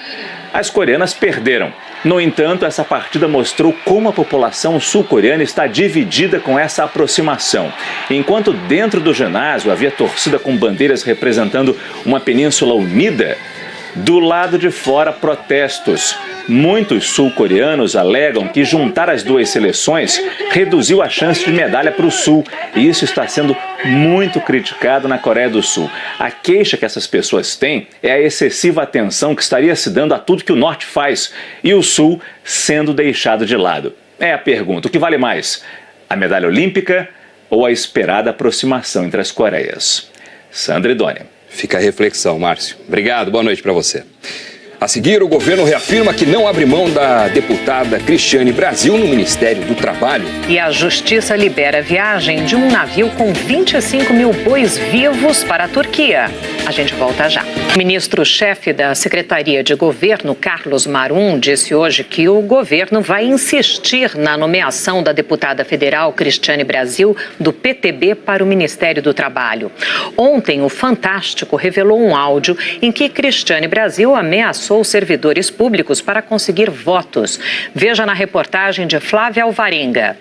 H: As coreanas perderam. No entanto, essa partida mostrou como a população sul-coreana está dividida com essa aproximação. Enquanto dentro do ginásio havia torcida com bandeiras representando uma península unida, do lado de fora, protestos. Muitos sul-coreanos alegam que juntar as duas seleções reduziu a chance de medalha para o Sul. E isso está sendo muito criticado na Coreia do Sul. A queixa que essas pessoas têm é a excessiva atenção que estaria se dando a tudo que o Norte faz e o Sul sendo deixado de lado. É a pergunta: o que vale mais? A medalha olímpica ou a esperada aproximação entre as Coreias? Sandra e Doni.
B: Fica a reflexão, Márcio. Obrigado, boa noite para você. A seguir, o governo reafirma que não abre mão da deputada Cristiane Brasil no Ministério do Trabalho.
A: E a Justiça libera a viagem de um navio com 25 mil bois vivos para a Turquia. A gente volta já. O ministro-chefe da Secretaria de Governo, Carlos Marum, disse hoje que o governo vai insistir na nomeação da deputada federal Cristiane Brasil do PTB para o Ministério do Trabalho. Ontem, o Fantástico revelou um áudio em que Cristiane Brasil ameaçou servidores públicos para conseguir votos. Veja na reportagem de Flávia Alvarenga.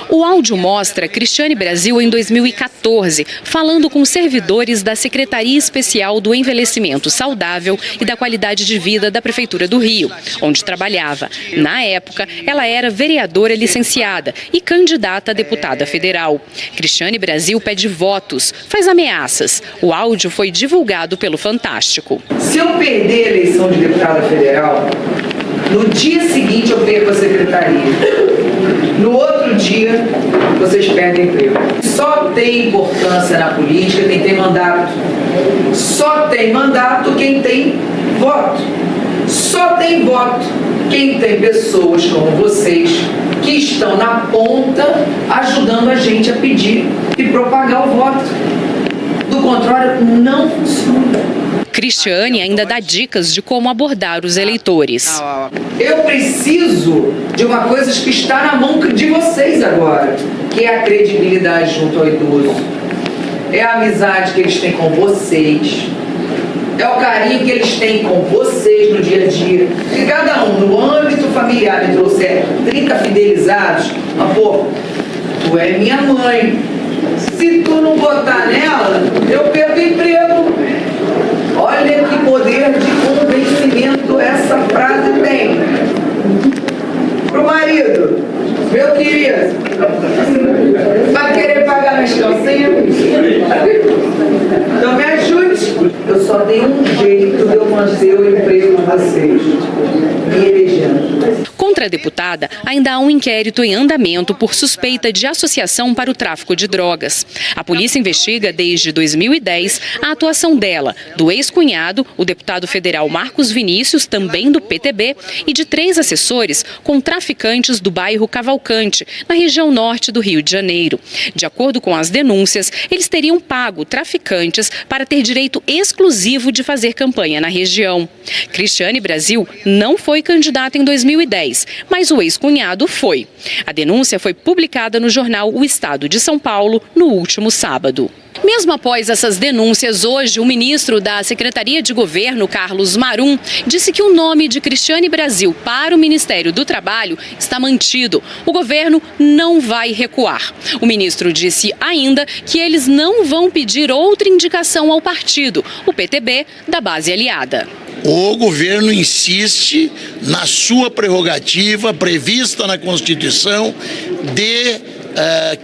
I: O áudio mostra Cristiane Brasil em 2014, falando com servidores da Secretaria Especial do Envelhecimento Saudável e da Qualidade de Vida da Prefeitura do Rio, onde trabalhava. Na época, ela era vereadora licenciada e candidata a deputada federal. Cristiane Brasil pede votos, faz ameaças. O áudio foi divulgado pelo Fantástico.
J: Se eu perder a eleição de deputada federal, no dia seguinte eu perco a secretaria. No outro dia, vocês perdem emprego. Só tem importância na política quem tem mandato. Só tem mandato quem tem voto. Só tem voto quem tem pessoas como vocês que estão na ponta ajudando a gente a pedir e propagar o voto. Do contrário, não funciona.
I: Cristiane ainda dá dicas de como abordar os eleitores.
J: Eu preciso de uma coisa que está na mão de vocês agora, que é a credibilidade junto ao idoso. É a amizade que eles têm com vocês. É o carinho que eles têm com vocês no dia a dia. Se cada um, no âmbito familiar, me trouxer 30 fidelizados, mas, pô, tu é minha mãe. Se tu não botar nela, eu perco emprego. Olha que poder de convencimento essa frase tem. Pro marido, meu querido, vai querer pagar minhas calcinhas? Então me ajude. Eu só tenho um jeito de eu manter o emprego com vocês, me elegendo.
I: Contra a deputada, ainda há um inquérito em andamento por suspeita de associação para o tráfico de drogas. A polícia investiga desde 2010 a atuação dela, do ex-cunhado, o deputado federal Marcos Vinícius, também do PTB, e de 3 assessores com traficantes do bairro Cavalcante, na região norte do Rio de Janeiro. De acordo com as denúncias, eles teriam pago traficantes para ter direito exclusivo de fazer campanha na região. Cristiane Brasil não foi candidata em 2010, mas o ex-cunhado foi. A denúncia foi publicada no jornal O Estado de São Paulo no último sábado. Mesmo após essas denúncias, hoje o ministro da Secretaria de Governo, Carlos Marum, disse que o nome de Cristiane Brasil para o Ministério do Trabalho está mantido. O governo não vai recuar. O ministro disse ainda que eles não vão pedir outra indicação ao partido, o PTB, da base aliada.
K: O governo insiste na sua prerrogativa prevista na Constituição de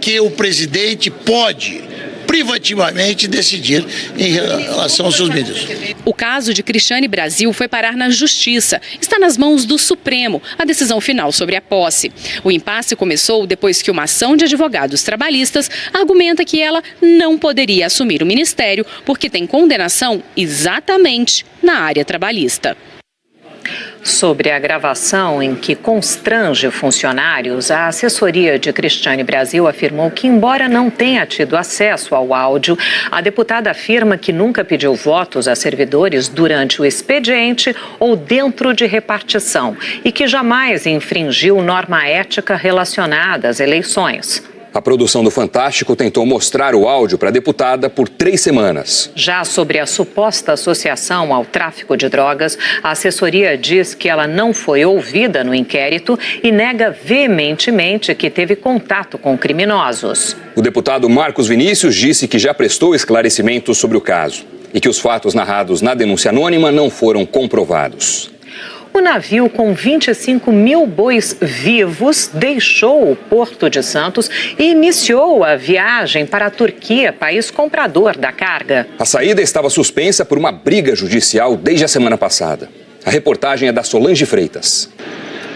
K: que o presidente pode privativamente decidir em relação aos seus ministros.
I: O caso de Cristiane Brasil foi parar na Justiça. Está nas mãos do Supremo a decisão final sobre a posse. O impasse começou depois que uma ação de advogados trabalhistas argumenta que ela não poderia assumir o ministério porque tem condenação exatamente na área trabalhista.
A: Sobre a gravação em que constrange funcionários, a assessoria de Cristiane Brasil afirmou que, embora não tenha tido acesso ao áudio, a deputada afirma que nunca pediu votos a servidores durante o expediente ou dentro de repartição e que jamais infringiu norma ética relacionada às eleições.
B: A produção do Fantástico tentou mostrar o áudio para a deputada por 3 semanas.
A: Já sobre a suposta associação ao tráfico de drogas, a assessoria diz que ela não foi ouvida no inquérito e nega veementemente que teve contato com criminosos.
B: O deputado Marcos Vinícius disse que já prestou esclarecimentos sobre o caso e que os fatos narrados na denúncia anônima não foram comprovados.
A: O navio com 25 mil bois vivos deixou o Porto de Santos e iniciou a viagem para a Turquia, país comprador da carga.
B: A saída estava suspensa por uma briga judicial desde a semana passada. A reportagem é da Solange Freitas.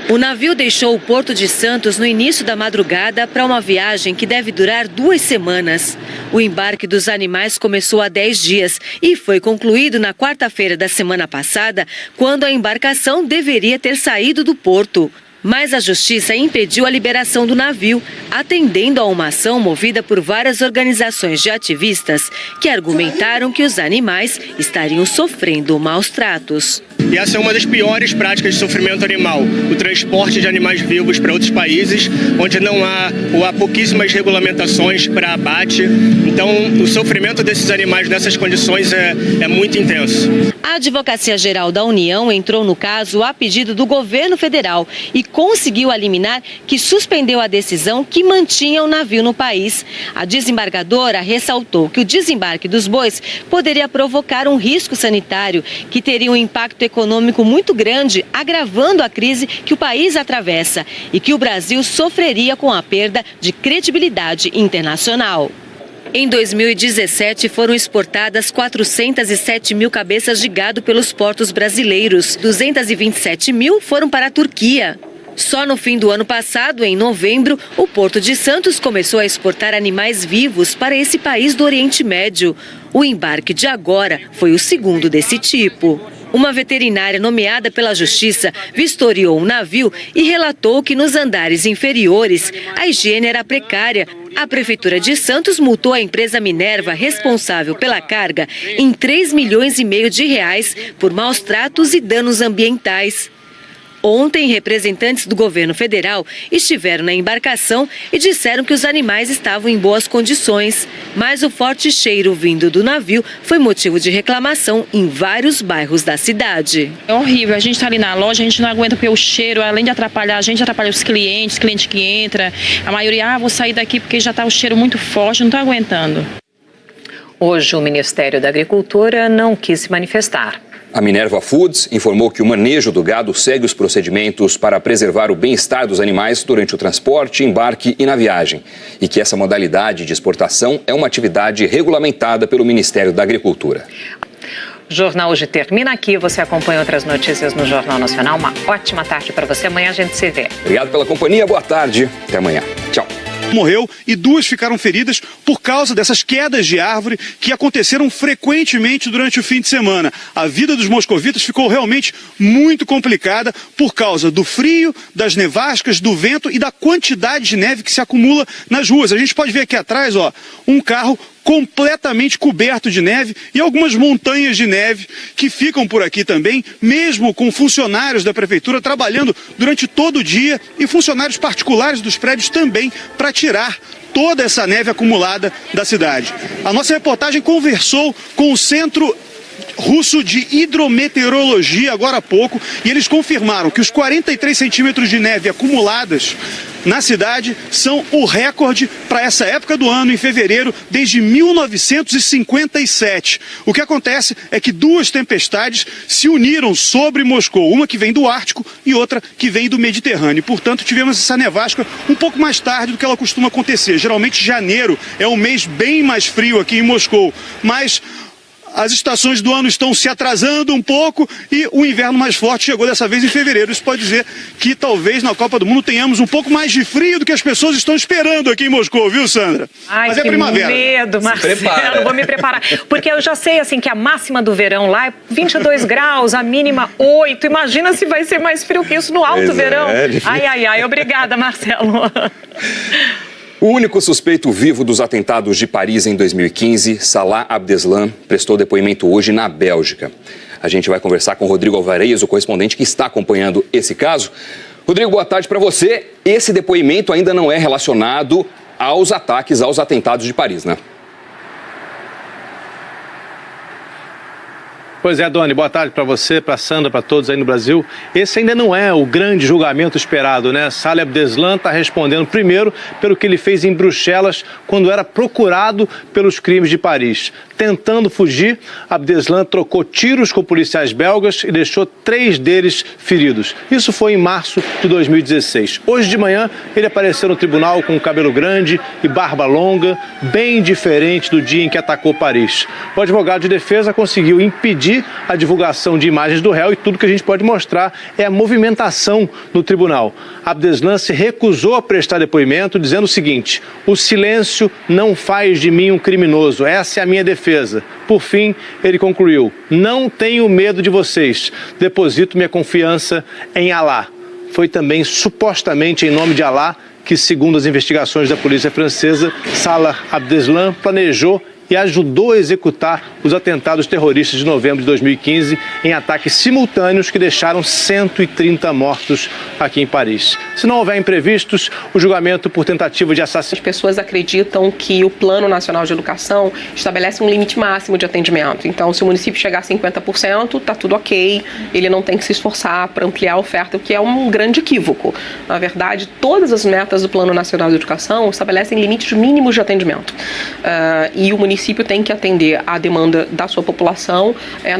L: O navio deixou o Porto de Santos no início da madrugada para uma viagem que deve durar 2 semanas. O embarque dos animais começou há 10 dias e foi concluído na quarta-feira da semana passada, quando a embarcação deveria ter saído do porto. Mas a justiça impediu a liberação do navio, atendendo a uma ação movida por várias organizações de ativistas que argumentaram que os animais estariam sofrendo maus tratos.
M: E essa é uma das piores práticas de sofrimento animal, o transporte de animais vivos para outros países, onde não há ou há pouquíssimas regulamentações para abate. Então, o sofrimento desses animais nessas condições é muito intenso.
L: A Advocacia Geral da União entrou no caso a pedido do governo federal e conseguiu a liminar que suspendeu a decisão que mantinha o navio no país. A desembargadora ressaltou que o desembarque dos bois poderia provocar um risco sanitário que teria um impacto econômico muito grande, agravando a crise que o país atravessa e que o Brasil sofreria com a perda de credibilidade internacional. Em 2017, foram exportadas 407 mil cabeças de gado pelos portos brasileiros. 227 mil foram para a Turquia. Só no fim do ano passado, em novembro, o Porto de Santos começou a exportar animais vivos para esse país do Oriente Médio. O embarque de agora foi o segundo desse tipo. Uma veterinária nomeada pela Justiça vistoriou o navio e relatou que nos andares inferiores a higiene era precária. A Prefeitura de Santos multou a empresa Minerva, responsável pela carga, em 3,5 milhões de reais por maus tratos e danos ambientais. Ontem, representantes do governo federal estiveram na embarcação e disseram que os animais estavam em boas condições. Mas o forte cheiro vindo do navio foi motivo de reclamação em vários bairros da cidade.
O: É horrível, a gente está ali na loja, a gente não aguenta porque o cheiro, além de atrapalhar a gente, atrapalha os clientes, cliente que entra. A maioria, vou sair daqui porque já está o cheiro muito forte, não estou aguentando.
A: Hoje, o Ministério da Agricultura não quis se manifestar.
B: A Minerva Foods informou que o manejo do gado segue os procedimentos para preservar o bem-estar dos animais durante o transporte, embarque e na viagem, e que essa modalidade de exportação é uma atividade regulamentada pelo Ministério da Agricultura.
A: O Jornal hoje termina aqui. Você acompanha outras notícias no Jornal Nacional. Uma ótima tarde para você. Amanhã a gente se vê.
B: Obrigado pela companhia. Boa tarde. Até amanhã. Tchau.
E: Morreu e 2 ficaram feridas por causa dessas quedas de árvore que aconteceram frequentemente durante o fim de semana. A vida dos moscovitas ficou realmente muito complicada por causa do frio, das nevascas, do vento e da quantidade de neve que se acumula nas ruas. A gente pode ver aqui atrás, ó, um carro completamente coberto de neve e algumas montanhas de neve que ficam por aqui também, mesmo com funcionários da prefeitura trabalhando durante todo o dia e funcionários particulares dos prédios também para tirar toda essa neve acumulada da cidade. A nossa reportagem conversou com o Centro Russo de Hidrometeorologia agora há pouco e eles confirmaram que os 43 centímetros de neve acumuladas na cidade são o recorde para essa época do ano, em fevereiro, desde 1957. O que acontece é que 2 tempestades se uniram sobre Moscou, uma que vem do Ártico e outra que vem do Mediterrâneo. Portanto, tivemos essa nevasca um pouco mais tarde do que ela costuma acontecer. Geralmente, janeiro é um mês bem mais frio aqui em Moscou, mas as estações do ano estão se atrasando um pouco e o inverno mais forte chegou dessa vez em fevereiro. Isso pode dizer que talvez na Copa do Mundo tenhamos um pouco mais de frio do que as pessoas estão esperando aqui em Moscou, viu, Sandra?
A: Ai,
E: mas é primavera.
A: Medo, Marcelo. Vou me preparar. Porque eu já sei, assim, que a máxima do verão lá é 22 graus, a mínima 8. Imagina se vai ser mais frio que isso no alto verão. Ai, ai, ai. Obrigada, Marcelo.
B: O único suspeito vivo dos atentados de Paris em 2015, Salah Abdeslam, prestou depoimento hoje na Bélgica. A gente vai conversar com Rodrigo Alvarez, o correspondente que está acompanhando esse caso. Rodrigo, boa tarde para você. Esse depoimento ainda não é relacionado aos ataques, aos atentados de Paris, né?
F: Pois é, Doni, boa tarde para você, para a Sandra, para todos aí no Brasil. Esse ainda não é o grande julgamento esperado, né? Salah Abdeslam está respondendo primeiro pelo que ele fez em Bruxelas quando era procurado pelos crimes de Paris. Tentando fugir, Abdeslam trocou tiros com policiais belgas e deixou 3 deles feridos. Isso foi em março de 2016. Hoje de manhã, ele apareceu no tribunal com cabelo grande e barba longa, bem diferente do dia em que atacou Paris. O advogado de defesa conseguiu impedir a divulgação de imagens do réu e tudo que a gente pode mostrar é a movimentação no tribunal. Abdeslam se recusou a prestar depoimento, dizendo o seguinte: o silêncio não faz de mim um criminoso, essa é a minha defesa. Por fim, ele concluiu: não tenho medo de vocês, deposito minha confiança em Alá. Foi também supostamente em nome de Alá que, segundo as investigações da polícia francesa, Salah Abdeslam planejou e ajudou a executar os atentados terroristas de novembro de 2015 em ataques simultâneos que deixaram 130 mortos aqui em Paris. Se não houver imprevistos, o julgamento por tentativa de assassinato...
C: As pessoas acreditam que o Plano Nacional de Educação estabelece um limite máximo de atendimento. Então, se o município chegar a 50%, está tudo ok, ele não tem que se esforçar para ampliar a oferta, o que é um grande equívoco. Na verdade, todas as metas do Plano Nacional de Educação estabelecem limites mínimos de atendimento. E o município tem que atender à demanda da sua população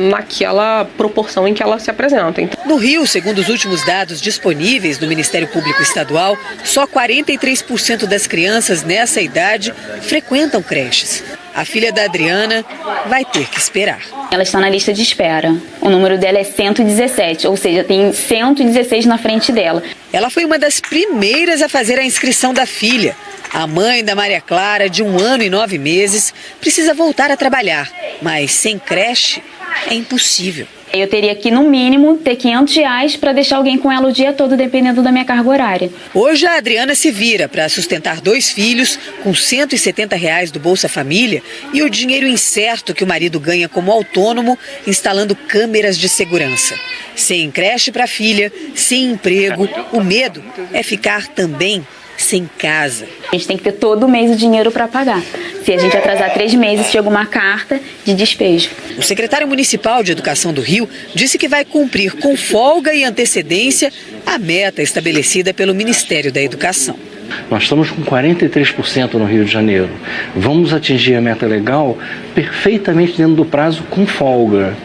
C: naquela proporção em que ela se apresenta.
Q: No Rio, segundo os últimos dados disponíveis do Ministério Público Estadual, só 43% das crianças nessa idade frequentam creches. A filha da Adriana vai ter que esperar.
V: Ela está na lista de espera. O número dela é 117, ou seja, tem 116 na frente dela.
Q: Ela foi uma das primeiras a fazer a inscrição da filha. A mãe da Maria Clara, de 1 ano e 9 meses, precisa voltar a trabalhar, mas sem creche é impossível.
V: Eu teria que, no mínimo, ter R$500 para deixar alguém com ela o dia todo, dependendo da minha carga horária.
Q: Hoje a Adriana se vira para sustentar 2 filhos com R$170 do Bolsa Família e o dinheiro incerto que o marido ganha como autônomo, instalando câmeras de segurança. Sem creche para a filha, sem emprego, o medo é ficar também sem casa.
V: A gente tem que ter todo mês o dinheiro para pagar. Se a gente atrasar 3 meses, chega uma carta de despejo.
Q: O secretário municipal de Educação do Rio disse que vai cumprir com folga e antecedência a meta estabelecida pelo Ministério da Educação.
W: Nós estamos com 43% no Rio de Janeiro. Vamos atingir a meta legal perfeitamente dentro do prazo, com folga.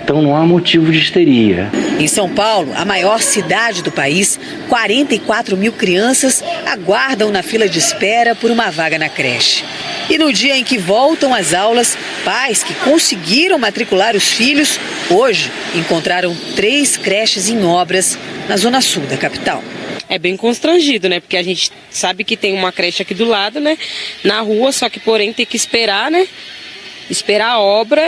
W: Então não há motivo de histeria.
Q: Em São Paulo, a maior cidade do país, 44 mil crianças aguardam na fila de espera por uma vaga na creche. E no dia em que voltam às aulas, pais que conseguiram matricular os filhos, hoje encontraram 3 creches em obras na zona sul da capital.
X: É bem constrangido, né? Porque a gente sabe que tem uma creche aqui do lado, né? Na rua, só que porém tem que esperar, né? Esperar a obra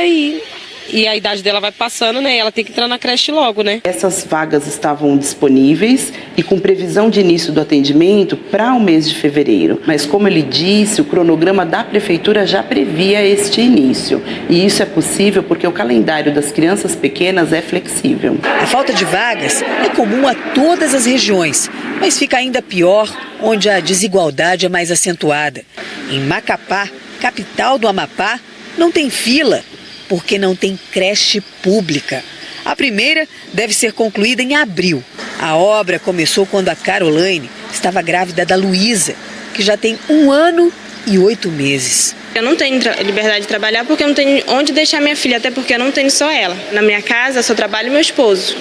X: e a idade dela vai passando, né? E ela tem que entrar na creche logo, né?
Y: Essas vagas estavam disponíveis e com previsão de início do atendimento para o mês de fevereiro. Mas como ele disse, o cronograma da prefeitura já previa este início. E isso é possível porque o calendário das crianças pequenas é flexível.
Q: A falta de vagas é comum a todas as regiões, mas fica ainda pior onde a desigualdade é mais acentuada. Em Macapá, capital do Amapá, não tem fila, porque não tem creche pública. A primeira deve ser concluída em abril. A obra começou quando a Caroline estava grávida da Luísa, que já tem 1 ano e 8 meses.
X: Eu não tenho liberdade de trabalhar porque eu não tenho onde deixar minha filha, até porque eu não tenho só ela. Na minha casa só trabalho meu esposo.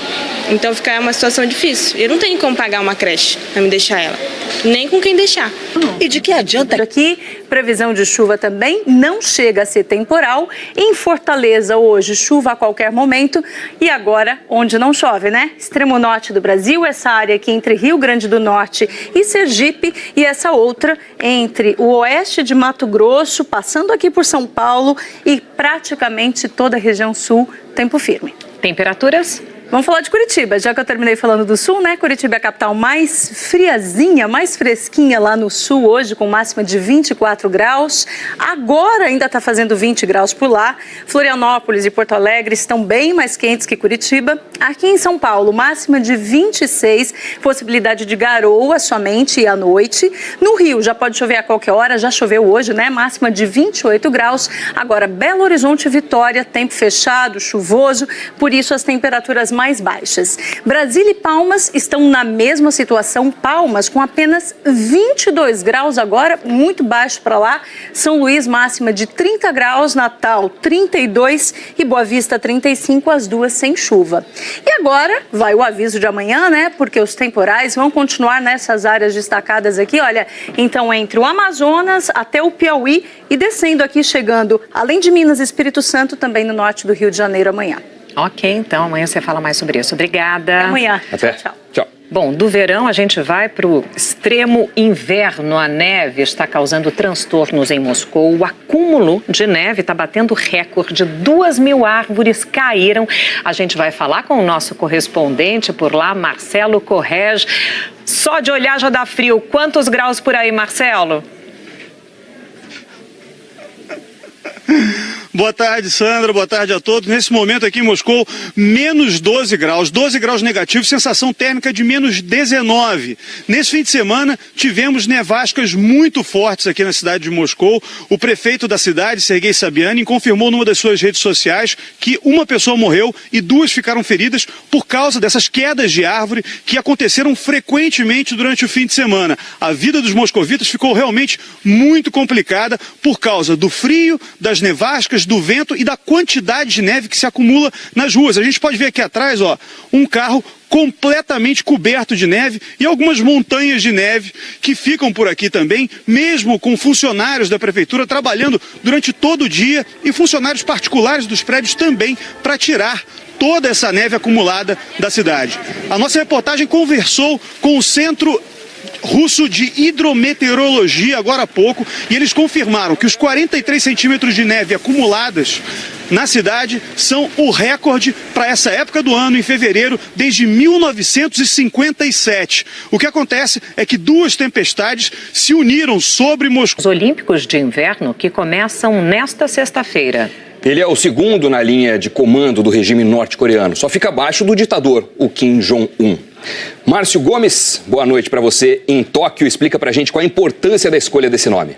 X: Então fica uma situação difícil. Eu não tenho como pagar uma creche para me deixar ela, nem com quem deixar.
D: E de que adianta? Aqui, previsão de chuva também não chega a ser temporal. Em Fortaleza hoje, chuva a qualquer momento. E agora, onde não chove, né? Extremo norte do Brasil, essa área aqui entre Rio Grande do Norte e Sergipe. E essa outra entre o oeste de Mato Grosso, passando aqui por São Paulo e praticamente toda a região sul, tempo firme.
A: Temperaturas?
D: Vamos falar de Curitiba, já que eu terminei falando do sul, né? Curitiba é a capital mais friazinha, mais fresquinha lá no sul hoje, com máxima de 24 graus. Agora ainda está fazendo 20 graus por lá. Florianópolis e Porto Alegre estão bem mais quentes que Curitiba. Aqui em São Paulo, máxima de 26, possibilidade de garoa somente e à noite. No Rio já pode chover a qualquer hora, já choveu hoje, né? Máxima de 28 graus. Agora, Belo Horizonte e Vitória, tempo fechado, chuvoso, por isso as temperaturas mais baixas. Brasília e Palmas estão na mesma situação. Palmas com apenas 22 graus agora, muito baixo para lá. São Luís, máxima de 30 graus. Natal, 32 e Boa Vista, 35, as duas sem chuva. E agora vai o aviso de amanhã, né? Porque os temporais vão continuar nessas áreas destacadas aqui. Olha, então entre o Amazonas até o Piauí e descendo aqui, chegando além de Minas e Espírito Santo, também no norte do Rio de Janeiro amanhã.
A: Ok, então amanhã você fala mais sobre isso. Obrigada.
D: Até amanhã.
B: Até.
D: Tchau.
B: Tchau.
A: Bom, do verão a gente vai para o extremo inverno. A neve está causando transtornos em Moscou. O acúmulo de neve está batendo recorde. 2.000 árvores caíram. A gente vai falar com o nosso correspondente por lá, Marcelo Correge. Só de olhar já dá frio. Quantos graus por aí, Marcelo?
E: Boa tarde, Sandra. Boa tarde a todos. Nesse momento aqui em Moscou, menos 12 graus. 12 graus negativos, sensação térmica de menos 19. Nesse fim de semana, tivemos nevascas muito fortes aqui na cidade de Moscou. O prefeito da cidade, Sergei Sobyanin, confirmou numa das suas redes sociais que uma pessoa morreu e 2 ficaram feridas por causa dessas quedas de árvore que aconteceram frequentemente durante o fim de semana. A vida dos moscovitas ficou realmente muito complicada por causa do frio, das nevascas, do vento e da quantidade de neve que se acumula nas ruas. A gente pode ver aqui atrás, ó, um carro completamente coberto de neve e algumas montanhas de neve que ficam por aqui também, mesmo com funcionários da prefeitura trabalhando durante todo o dia e funcionários particulares dos prédios também para tirar toda essa neve acumulada da cidade. A nossa reportagem conversou com o Centro Russo de Hidrometeorologia agora há pouco e eles confirmaram que os 43 centímetros de neve acumuladas na cidade são o recorde para essa época do ano, em fevereiro, desde 1957. O que acontece é que 2 tempestades se uniram sobre Moscou.
A: Os Olímpicos de Inverno que começam nesta sexta-feira.
B: Ele é o segundo na linha de comando do regime norte-coreano. Só fica abaixo do ditador, o Kim Jong-un. Márcio Gomes, boa noite para você em Tóquio. Explica pra gente qual a importância da escolha desse nome.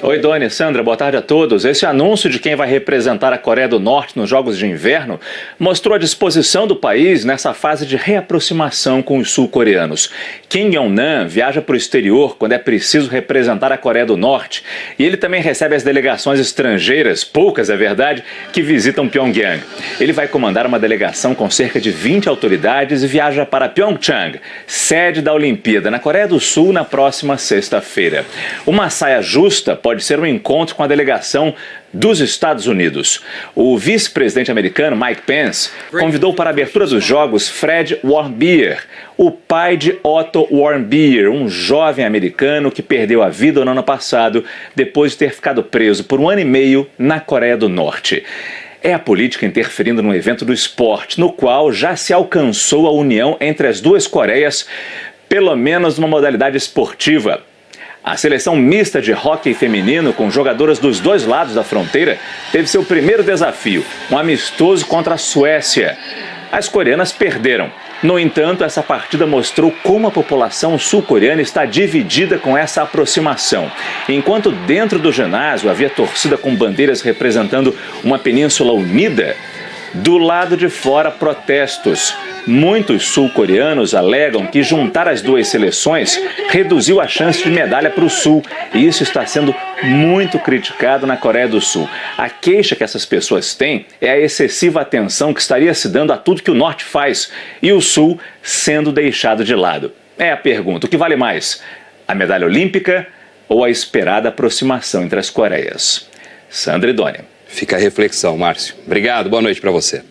H: Oi, Doni, Sandra, boa tarde a todos. Esse anúncio de quem vai representar a Coreia do Norte nos Jogos de Inverno mostrou a disposição do país nessa fase de reaproximação com os sul-coreanos. Kim Jong-nam viaja para o exterior quando é preciso representar a Coreia do Norte. E ele também recebe as delegações estrangeiras, poucas é verdade, que visitam Pyongyang. Ele vai comandar uma delegação com cerca de 20 autoridades e viaja para Pyeongchang, sede da Olimpíada, na Coreia do Sul, na próxima sexta-feira. Uma saia justa pode ser um encontro com a delegação dos Estados Unidos. O vice-presidente americano Mike Pence convidou para a abertura dos Jogos Fred Warmbier, o pai de Otto Warmbier, um jovem americano que perdeu a vida no ano passado depois de ter ficado preso por 1 ano e meio na Coreia do Norte. É a política interferindo no evento do esporte, no qual já se alcançou a união entre as duas Coreias, pelo menos numa modalidade esportiva. A seleção mista de hóquei feminino, com jogadoras dos dois lados da fronteira, teve seu primeiro desafio, um amistoso contra a Suécia. As coreanas perderam. No entanto, essa partida mostrou como a população sul-coreana está dividida com essa aproximação. Enquanto dentro do ginásio havia torcida com bandeiras representando uma península unida, do lado de fora, protestos. Muitos sul-coreanos alegam que juntar as duas seleções reduziu a chance de medalha para o Sul. E isso está sendo muito criticado na Coreia do Sul. A queixa que essas pessoas têm é a excessiva atenção que estaria se dando a tudo que o Norte faz e o Sul sendo deixado de lado. É a pergunta: o que vale mais? A medalha olímpica ou a esperada aproximação entre as Coreias? Sandra e Doni.
B: Fica a reflexão, Márcio. Obrigado, boa noite para você.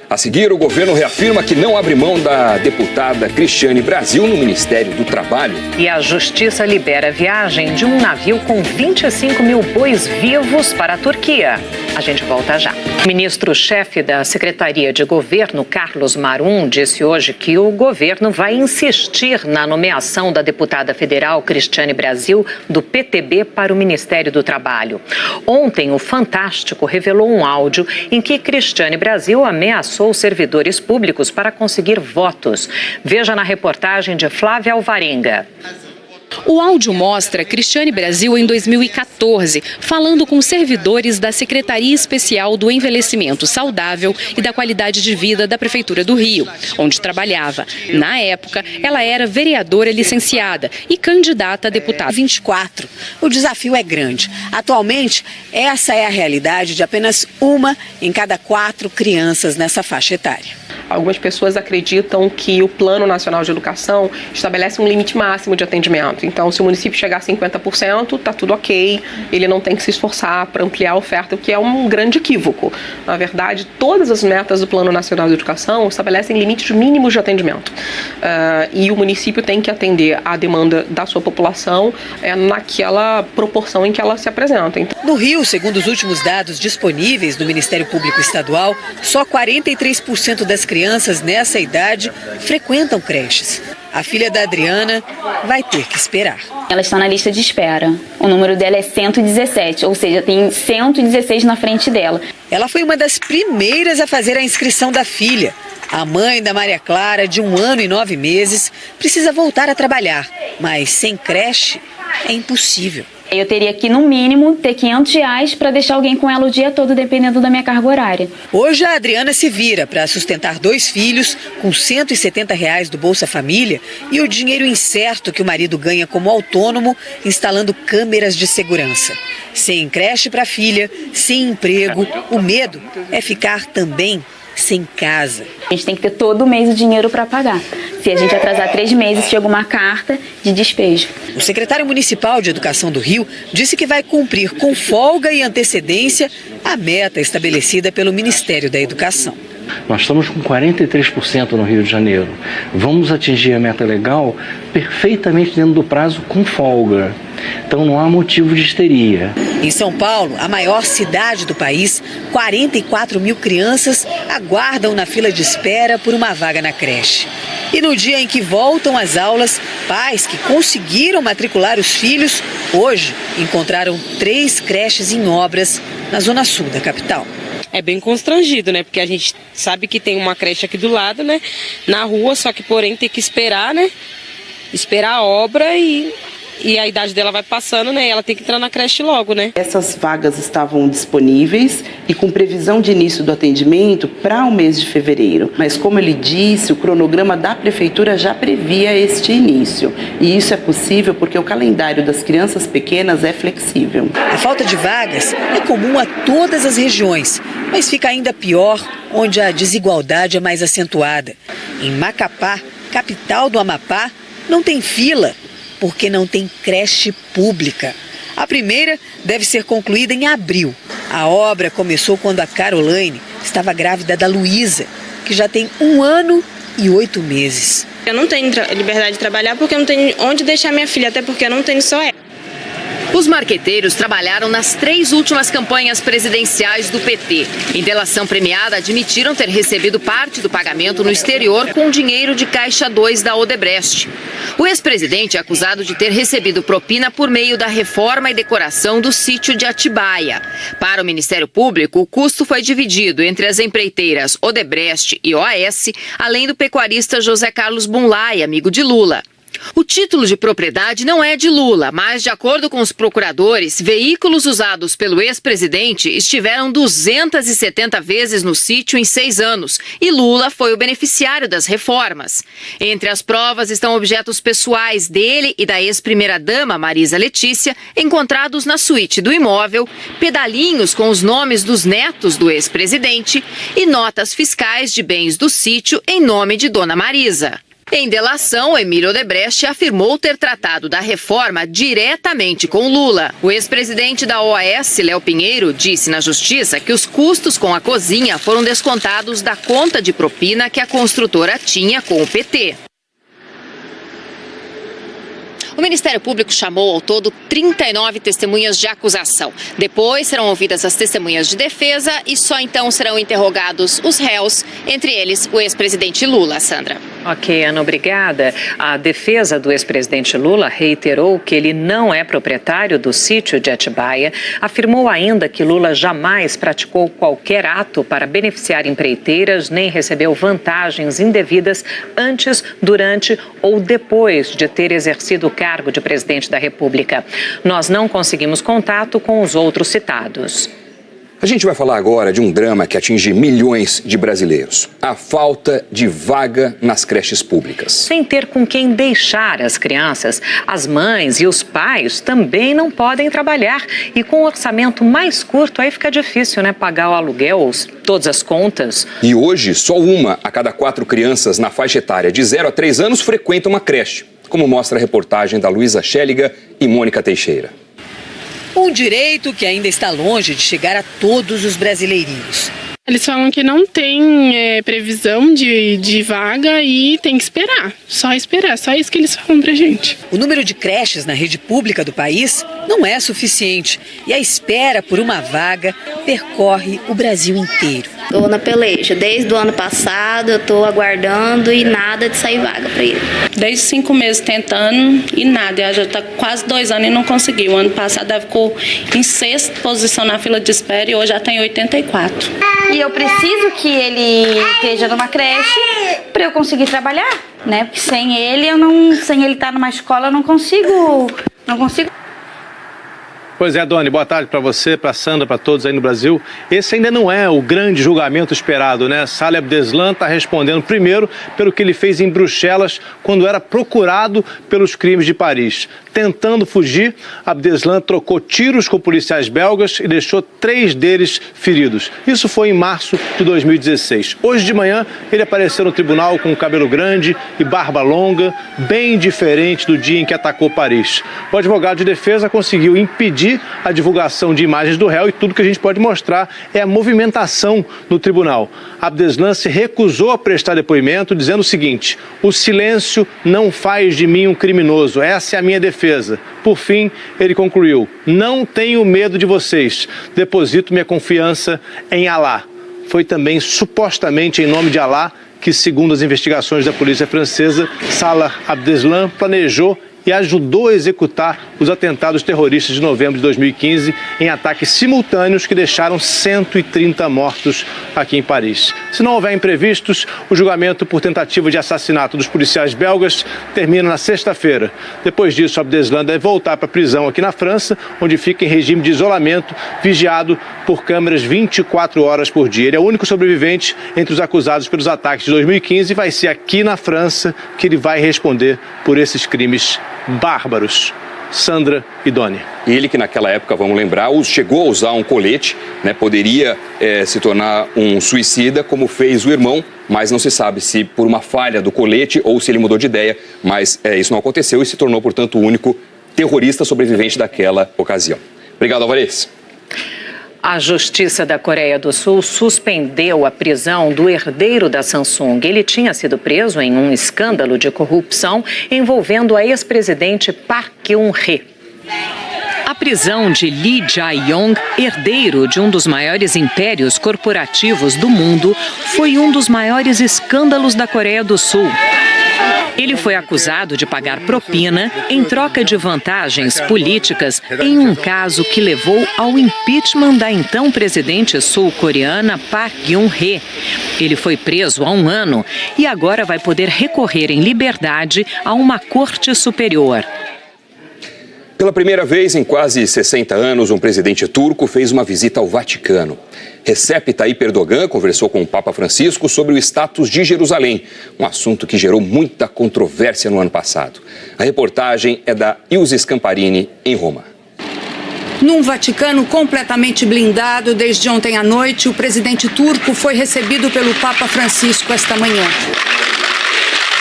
B: A seguir, o governo reafirma que não abre mão da deputada Cristiane Brasil no Ministério do Trabalho.
A: E a Justiça libera a viagem de um navio com 25 mil bois vivos para a Turquia. A gente volta já. O ministro-chefe da Secretaria de Governo, Carlos Marum, disse hoje que o governo vai insistir na nomeação da deputada federal Cristiane Brasil, do PTB, para o Ministério do Trabalho. Ontem, o Fantástico revelou um áudio em que Cristiane Brasil ameaçou os servidores públicos para conseguir votos. Veja na reportagem de Flávia Alvarenga.
I: O áudio mostra Cristiane Brasil em 2014, falando com servidores da Secretaria Especial do Envelhecimento Saudável e da Qualidade de Vida da Prefeitura do Rio, onde trabalhava. Na época, ela era vereadora licenciada e candidata a deputada.
Q: 24. O desafio é grande. Atualmente, essa é a realidade de apenas 1 em cada 4 crianças nessa faixa etária.
C: Algumas pessoas acreditam que o Plano Nacional de Educação estabelece um limite máximo de atendimento. Então, se o município chegar a 50%, está tudo ok, ele não tem que se esforçar para ampliar a oferta, o que é um grande equívoco. Na verdade, todas as metas do Plano Nacional de Educação estabelecem limites mínimos de atendimento. E o município tem que atender à demanda da sua população naquela proporção em que ela se apresenta. Então,
Q: no Rio, segundo os últimos dados disponíveis do Ministério Público Estadual, só 43% das crianças nessa idade frequentam creches. A filha da Adriana vai ter que esperar.
V: Ela está na lista de espera. O número dela é 117, ou seja, tem 116 na frente dela.
Q: Ela foi uma das primeiras a fazer a inscrição da filha. A mãe da Maria Clara, de 1 ano e 9 meses, precisa voltar a trabalhar, mas sem creche é impossível.
V: Eu teria que, no mínimo, ter R$500 para deixar alguém com ela o dia todo, dependendo da minha carga horária.
Q: Hoje a Adriana se vira para sustentar 2 filhos com R$170 do Bolsa Família e o dinheiro incerto que o marido ganha como autônomo, instalando câmeras de segurança. Sem creche para a filha, sem emprego, o medo é ficar também sem casa.
V: A gente tem que ter todo mês o dinheiro para pagar. Se a gente atrasar 3 meses, chega uma carta de despejo.
Q: O secretário municipal de Educação do Rio disse que vai cumprir com folga e antecedência a meta estabelecida pelo Ministério da Educação.
W: Nós estamos com 43% no Rio de Janeiro. Vamos atingir a meta legal perfeitamente dentro do prazo, com folga. Então não há motivo de histeria.
Q: Em São Paulo, a maior cidade do país, 44 mil crianças aguardam na fila de espera por uma vaga na creche. E no dia em que voltam às aulas, pais que conseguiram matricular os filhos, hoje encontraram 3 creches em obras na zona sul da capital.
X: É bem constrangido, né? Porque a gente sabe que tem uma creche aqui do lado, né? Na rua, só que porém tem que esperar, né? Esperar a obra e E a idade dela vai passando, né? E ela tem que entrar na creche logo, né?
Y: Essas vagas estavam disponíveis e com previsão de início do atendimento para o mês de fevereiro. Mas, como ele disse, o cronograma da prefeitura já previa este início. E isso é possível porque o calendário das crianças pequenas é flexível.
Q: A falta de vagas é comum a todas as regiões, mas fica ainda pior onde a desigualdade é mais acentuada. Em Macapá, capital do Amapá, não tem fila, porque não tem creche pública. A primeira deve ser concluída em abril. A obra começou quando a Caroline estava grávida da Luísa, que já tem 1 ano e 8 meses.
X: Eu não tenho liberdade de trabalhar porque eu não tenho onde deixar minha filha, até porque eu não tenho só ela.
N: Os marqueteiros trabalharam nas 3 últimas campanhas presidenciais do PT. Em delação premiada, admitiram ter recebido parte do pagamento no exterior com dinheiro de Caixa 2 da Odebrecht. O ex-presidente é acusado de ter recebido propina por meio da reforma e decoração do sítio de Atibaia. Para o Ministério Público, o custo foi dividido entre as empreiteiras Odebrecht e OAS, além do pecuarista José Carlos Bunlai, amigo de Lula. O título de propriedade não é de Lula, mas, de acordo com os procuradores, veículos usados pelo ex-presidente estiveram 270 vezes no sítio em 6 anos e Lula foi o beneficiário das reformas. Entre as provas estão objetos pessoais dele e da ex-primeira-dama Marisa Letícia, encontrados na suíte do imóvel, pedalinhos com os nomes dos netos do ex-presidente e notas fiscais de bens do sítio em nome de Dona Marisa. Em delação, Emílio Odebrecht afirmou ter tratado da reforma diretamente com Lula. O ex-presidente da OAS, Léo Pinheiro, disse na Justiça que os custos com a cozinha foram descontados da conta de propina que a construtora tinha com o PT. O Ministério Público chamou ao todo 39 testemunhas de acusação. Depois serão ouvidas as testemunhas de defesa e só então serão interrogados os réus, entre eles o ex-presidente Lula. Sandra.
A: Ok, Ana, obrigada. A defesa do ex-presidente Lula reiterou que ele não é proprietário do sítio de Atibaia, afirmou ainda que Lula jamais praticou qualquer ato para beneficiar empreiteiras nem recebeu vantagens indevidas antes, durante ou depois de ter exercido o cargo de presidente da República. Nós não conseguimos contato com os outros citados.
B: A gente vai falar agora de um drama que atinge milhões de brasileiros: a falta de vaga nas creches públicas.
A: Sem ter com quem deixar as crianças, as mães e os pais também não podem trabalhar. E com o orçamento mais curto, aí fica difícil, né? Pagar o aluguel, todas as contas.
B: E hoje, só 1 a cada 4 crianças na faixa etária de 0 a 3 anos frequentam uma creche, como mostra a reportagem da Luísa Schelliga e Mônica Teixeira.
Q: Um direito que ainda está longe de chegar a todos os brasileirinhos.
P: Eles falam que não tem previsão de vaga e tem que esperar, só isso que eles falam pra gente.
Q: O número de creches na rede pública do país não é suficiente e a espera por uma vaga percorre o Brasil inteiro.
R: Estou na peleja, desde o ano passado eu estou aguardando e nada de sair vaga para ele.
X: Desde 5 meses tentando e nada, ela já está quase 2 anos e não conseguiu. O ano passado ela ficou em 6ª posição na fila de espera e hoje já está em 84.
R: E eu preciso que ele esteja numa creche para eu conseguir trabalhar, né? Porque sem ele estar numa escola eu não consigo.
F: Pois é, Doni, boa tarde para você, para Sandra, para todos aí no Brasil. Esse ainda não é o grande julgamento esperado, né? Saleh Abdeslam está respondendo primeiro pelo que ele fez em Bruxelas quando era procurado pelos crimes de Paris. Tentando fugir, Abdeslam trocou tiros com policiais belgas e deixou 3 deles feridos. Isso foi em março de 2016. Hoje de manhã, ele apareceu no tribunal com cabelo grande e barba longa, bem diferente do dia em que atacou Paris. O advogado de defesa conseguiu impedir a divulgação de imagens do réu e tudo que a gente pode mostrar é a movimentação no tribunal. Abdeslam se recusou a prestar depoimento, dizendo o seguinte: o silêncio não faz de mim um criminoso, essa é a minha defesa. Por fim, ele concluiu: não tenho medo de vocês, deposito minha confiança em Alá. Foi também supostamente em nome de Alá que, segundo as investigações da polícia francesa, Saleh Abdeslam planejou e ajudou a executar os atentados terroristas de novembro de 2015 em ataques simultâneos que deixaram 130 mortos aqui em Paris. Se não houver imprevistos, o julgamento por tentativa de assassinato dos policiais belgas termina na sexta-feira. Depois disso, Abdeslam deve voltar para a prisão aqui na França, onde fica em regime de isolamento, vigiado por câmeras 24 horas por dia. Ele é o único sobrevivente entre os acusados pelos ataques de 2015 e vai ser aqui na França que ele vai responder por esses crimes bárbaros. Sandra e Doni.
B: Ele que naquela época, vamos lembrar, chegou a usar um colete, né, poderia se tornar um suicida, como fez o irmão, mas não se sabe se por uma falha do colete ou se ele mudou de ideia, mas isso não aconteceu e se tornou, portanto, o único terrorista sobrevivente daquela ocasião. Obrigado, Alvarez.
A: A Justiça da Coreia do Sul suspendeu a prisão do herdeiro da Samsung. Ele tinha sido preso em um escândalo de corrupção envolvendo a ex-presidente Park Geun-hye. A prisão de Lee Jae-yong, herdeiro de um dos maiores impérios corporativos do mundo, foi um dos maiores escândalos da Coreia do Sul. Ele foi acusado de pagar propina em troca de vantagens políticas em um caso que levou ao impeachment da então presidente sul-coreana Park Geun-hye. Ele foi preso há 1 ano e agora vai poder recorrer em liberdade a uma corte superior.
B: Pela primeira vez em quase 60 anos, um presidente turco fez uma visita ao Vaticano. Recep Tayyip Erdogan conversou com o Papa Francisco sobre o status de Jerusalém, um assunto que gerou muita controvérsia no ano passado. A reportagem é da Ilse Scamparini, em Roma.
G: Num Vaticano completamente blindado, desde ontem à noite, o presidente turco foi recebido pelo Papa Francisco esta manhã.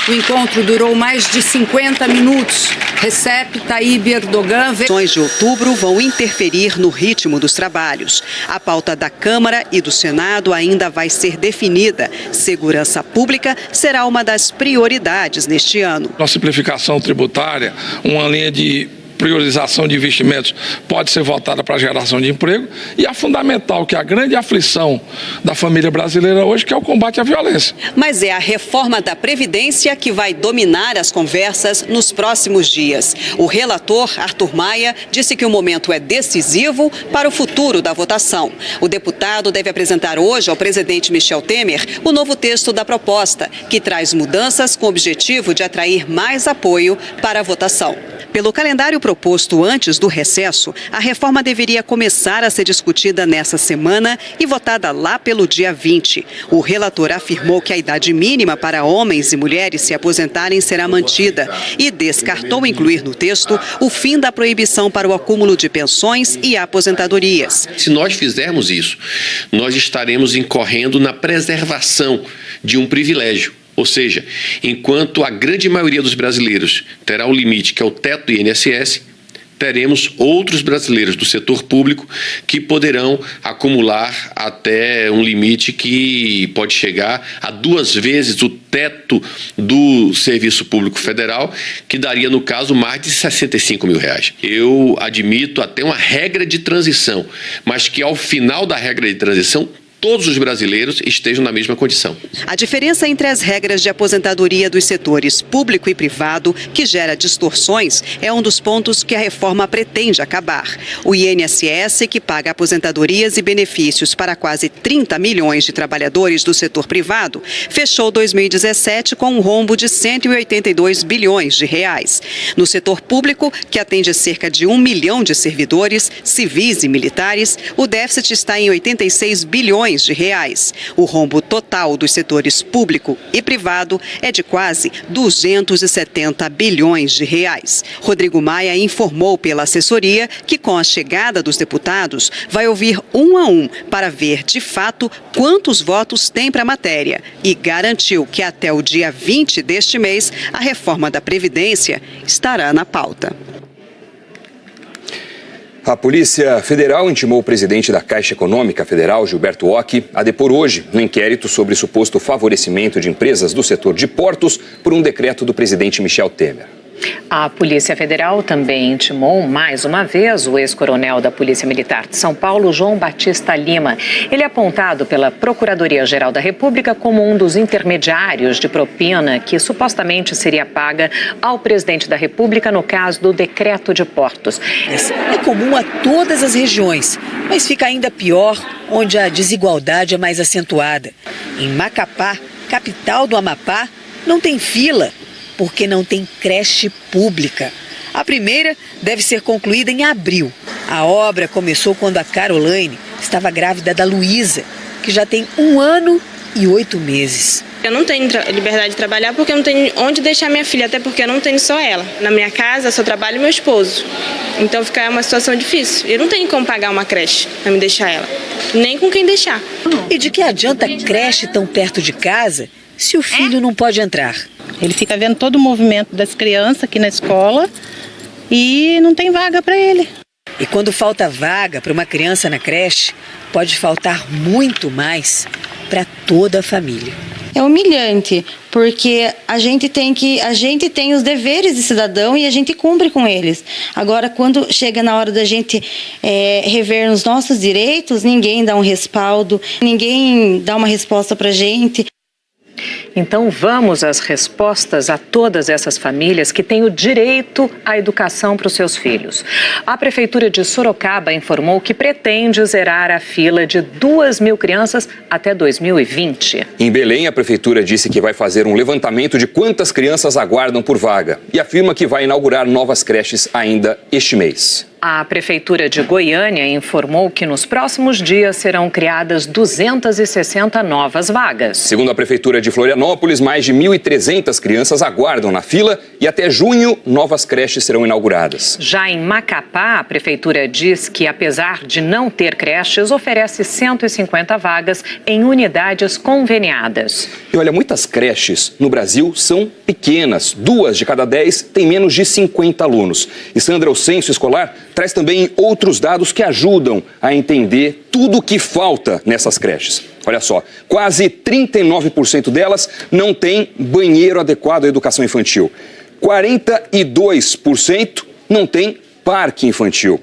G: O encontro durou mais de 50 minutos. Recep Tayyip Erdogan...
J: As eleições de outubro vão interferir no ritmo dos trabalhos. A pauta da Câmara e do Senado ainda vai ser definida. Segurança pública será uma das prioridades neste ano.
S: A simplificação tributária, uma linha de priorização de investimentos pode ser voltada para a geração de emprego e é fundamental que a grande aflição da família brasileira hoje, que é o combate à violência.
J: Mas é a reforma da Previdência que vai dominar as conversas nos próximos dias. O relator, Arthur Maia, disse que o momento é decisivo para o futuro da votação. O deputado deve apresentar hoje ao presidente Michel Temer o novo texto da proposta, que traz mudanças com o objetivo de atrair mais apoio para a votação. Pelo calendário proposto antes do recesso, a reforma deveria começar a ser discutida nessa semana e votada lá pelo dia 20. O relator afirmou que a idade mínima para homens e mulheres se aposentarem será mantida e descartou incluir no texto o fim da proibição para o acúmulo de pensões e aposentadorias.
T: Se nós fizermos isso, nós estaremos incorrendo na preservação de um privilégio. Ou seja, enquanto a grande maioria dos brasileiros terá o limite, que é o teto do INSS, teremos outros brasileiros do setor público que poderão acumular até um limite que pode chegar a 2 vezes o teto do Serviço Público Federal, que daria, no caso, mais de R$65 mil. Eu admito até uma regra de transição, mas que ao final da regra de transição, todos os brasileiros estejam na mesma condição.
J: A diferença entre as regras de aposentadoria dos setores público e privado, que gera distorções, é um dos pontos que a reforma pretende acabar. O INSS, que paga aposentadorias e benefícios para quase 30 milhões de trabalhadores do setor privado, fechou 2017 com um rombo de 182 bilhões de reais. No setor público, que atende cerca de 1 milhão de servidores, civis e militares, o déficit está em 86 bilhões de reais. O rombo total dos setores público e privado é de quase 270 bilhões de reais. Rodrigo Maia informou pela assessoria que, com a chegada dos deputados, vai ouvir um a um para ver, de fato, quantos votos tem para a matéria e garantiu que até o dia 20 deste mês a reforma da Previdência estará na pauta.
B: A Polícia Federal intimou o presidente da Caixa Econômica Federal, Gilberto Ocky, a depor hoje no inquérito sobre suposto favorecimento de empresas do setor de portos por um decreto do presidente Michel Temer.
A: A Polícia Federal também intimou mais uma vez o ex-coronel da Polícia Militar de São Paulo, João Batista Lima. Ele é apontado pela Procuradoria-Geral da República como um dos intermediários de propina que supostamente seria paga ao presidente da República no caso do decreto de portos.
Q: É comum a todas as regiões, mas fica ainda pior onde a desigualdade é mais acentuada. Em Macapá, capital do Amapá, não tem fila, porque não tem creche pública. A primeira deve ser concluída em abril. A obra começou quando a Caroline estava grávida da Luísa, que já tem 1 ano e 8 meses.
K: Eu não tenho liberdade de trabalhar porque eu não tenho onde deixar minha filha, até porque eu não tenho só ela. Na minha casa só trabalho meu esposo. Então fica uma situação difícil. Eu não tenho como pagar uma creche para me deixar ela, nem com quem deixar.
Q: E de que adianta creche tão perto de casa se o filho não pode entrar?
L: Ele fica vendo todo o movimento das crianças aqui na escola e não tem vaga para ele.
Q: E quando falta vaga para uma criança na creche, pode faltar muito mais para toda a família.
M: É humilhante, porque a gente tem os deveres de cidadão e a gente cumpre com eles. Agora, quando chega na hora da gente rever os nossos direitos, ninguém dá um respaldo, ninguém dá uma resposta para a gente.
A: Então vamos às respostas a todas essas famílias que têm o direito à educação para os seus filhos. A Prefeitura de Sorocaba informou que pretende zerar a fila de 2.000 crianças até 2020.
B: Em Belém, a Prefeitura disse que vai fazer um levantamento de quantas crianças aguardam por vaga e afirma que vai inaugurar novas creches ainda este mês.
A: A Prefeitura de Goiânia informou que nos próximos dias serão criadas 260 novas vagas.
B: Segundo a Prefeitura de Florianópolis, mais de 1.300 crianças aguardam na fila e até junho novas creches serão inauguradas.
A: Já em Macapá, a Prefeitura diz que, apesar de não ter creches, oferece 150 vagas em unidades conveniadas.
B: E olha, muitas creches no Brasil são pequenas. 2 de cada 10 têm menos de 50 alunos. E Sandra, o censo escolar traz também outros dados que ajudam a entender tudo o que falta nessas creches. Olha só, quase 39% delas não têm banheiro adequado à educação infantil. 42% não têm parque infantil.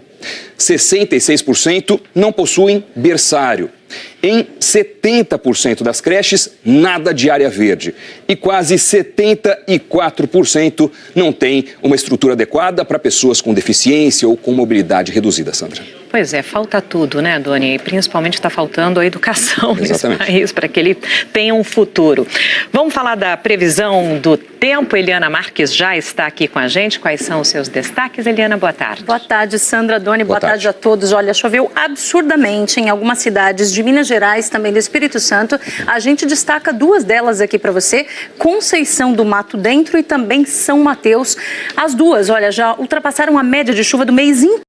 B: 66% não possuem berçário. Em 70% das creches, nada de área verde. E quase 74% não tem uma estrutura adequada para pessoas com deficiência ou com mobilidade reduzida, Sandra.
A: Pois é, falta tudo, né, Doni? E principalmente está faltando a educação nesse país para que ele tenha um futuro. Vamos falar da previsão do tempo. Eliana Marques já está aqui com a gente. Quais são os seus destaques? Eliana, boa tarde.
D: Boa tarde, Sandra, Doni. Boa tarde a todos. Olha, choveu absurdamente em algumas cidades de Minas Gerais, também do Espírito Santo. A gente destaca 2 delas aqui para você: Conceição do Mato Dentro e também São Mateus. As duas, olha, já ultrapassaram a média de chuva do mês inteiro.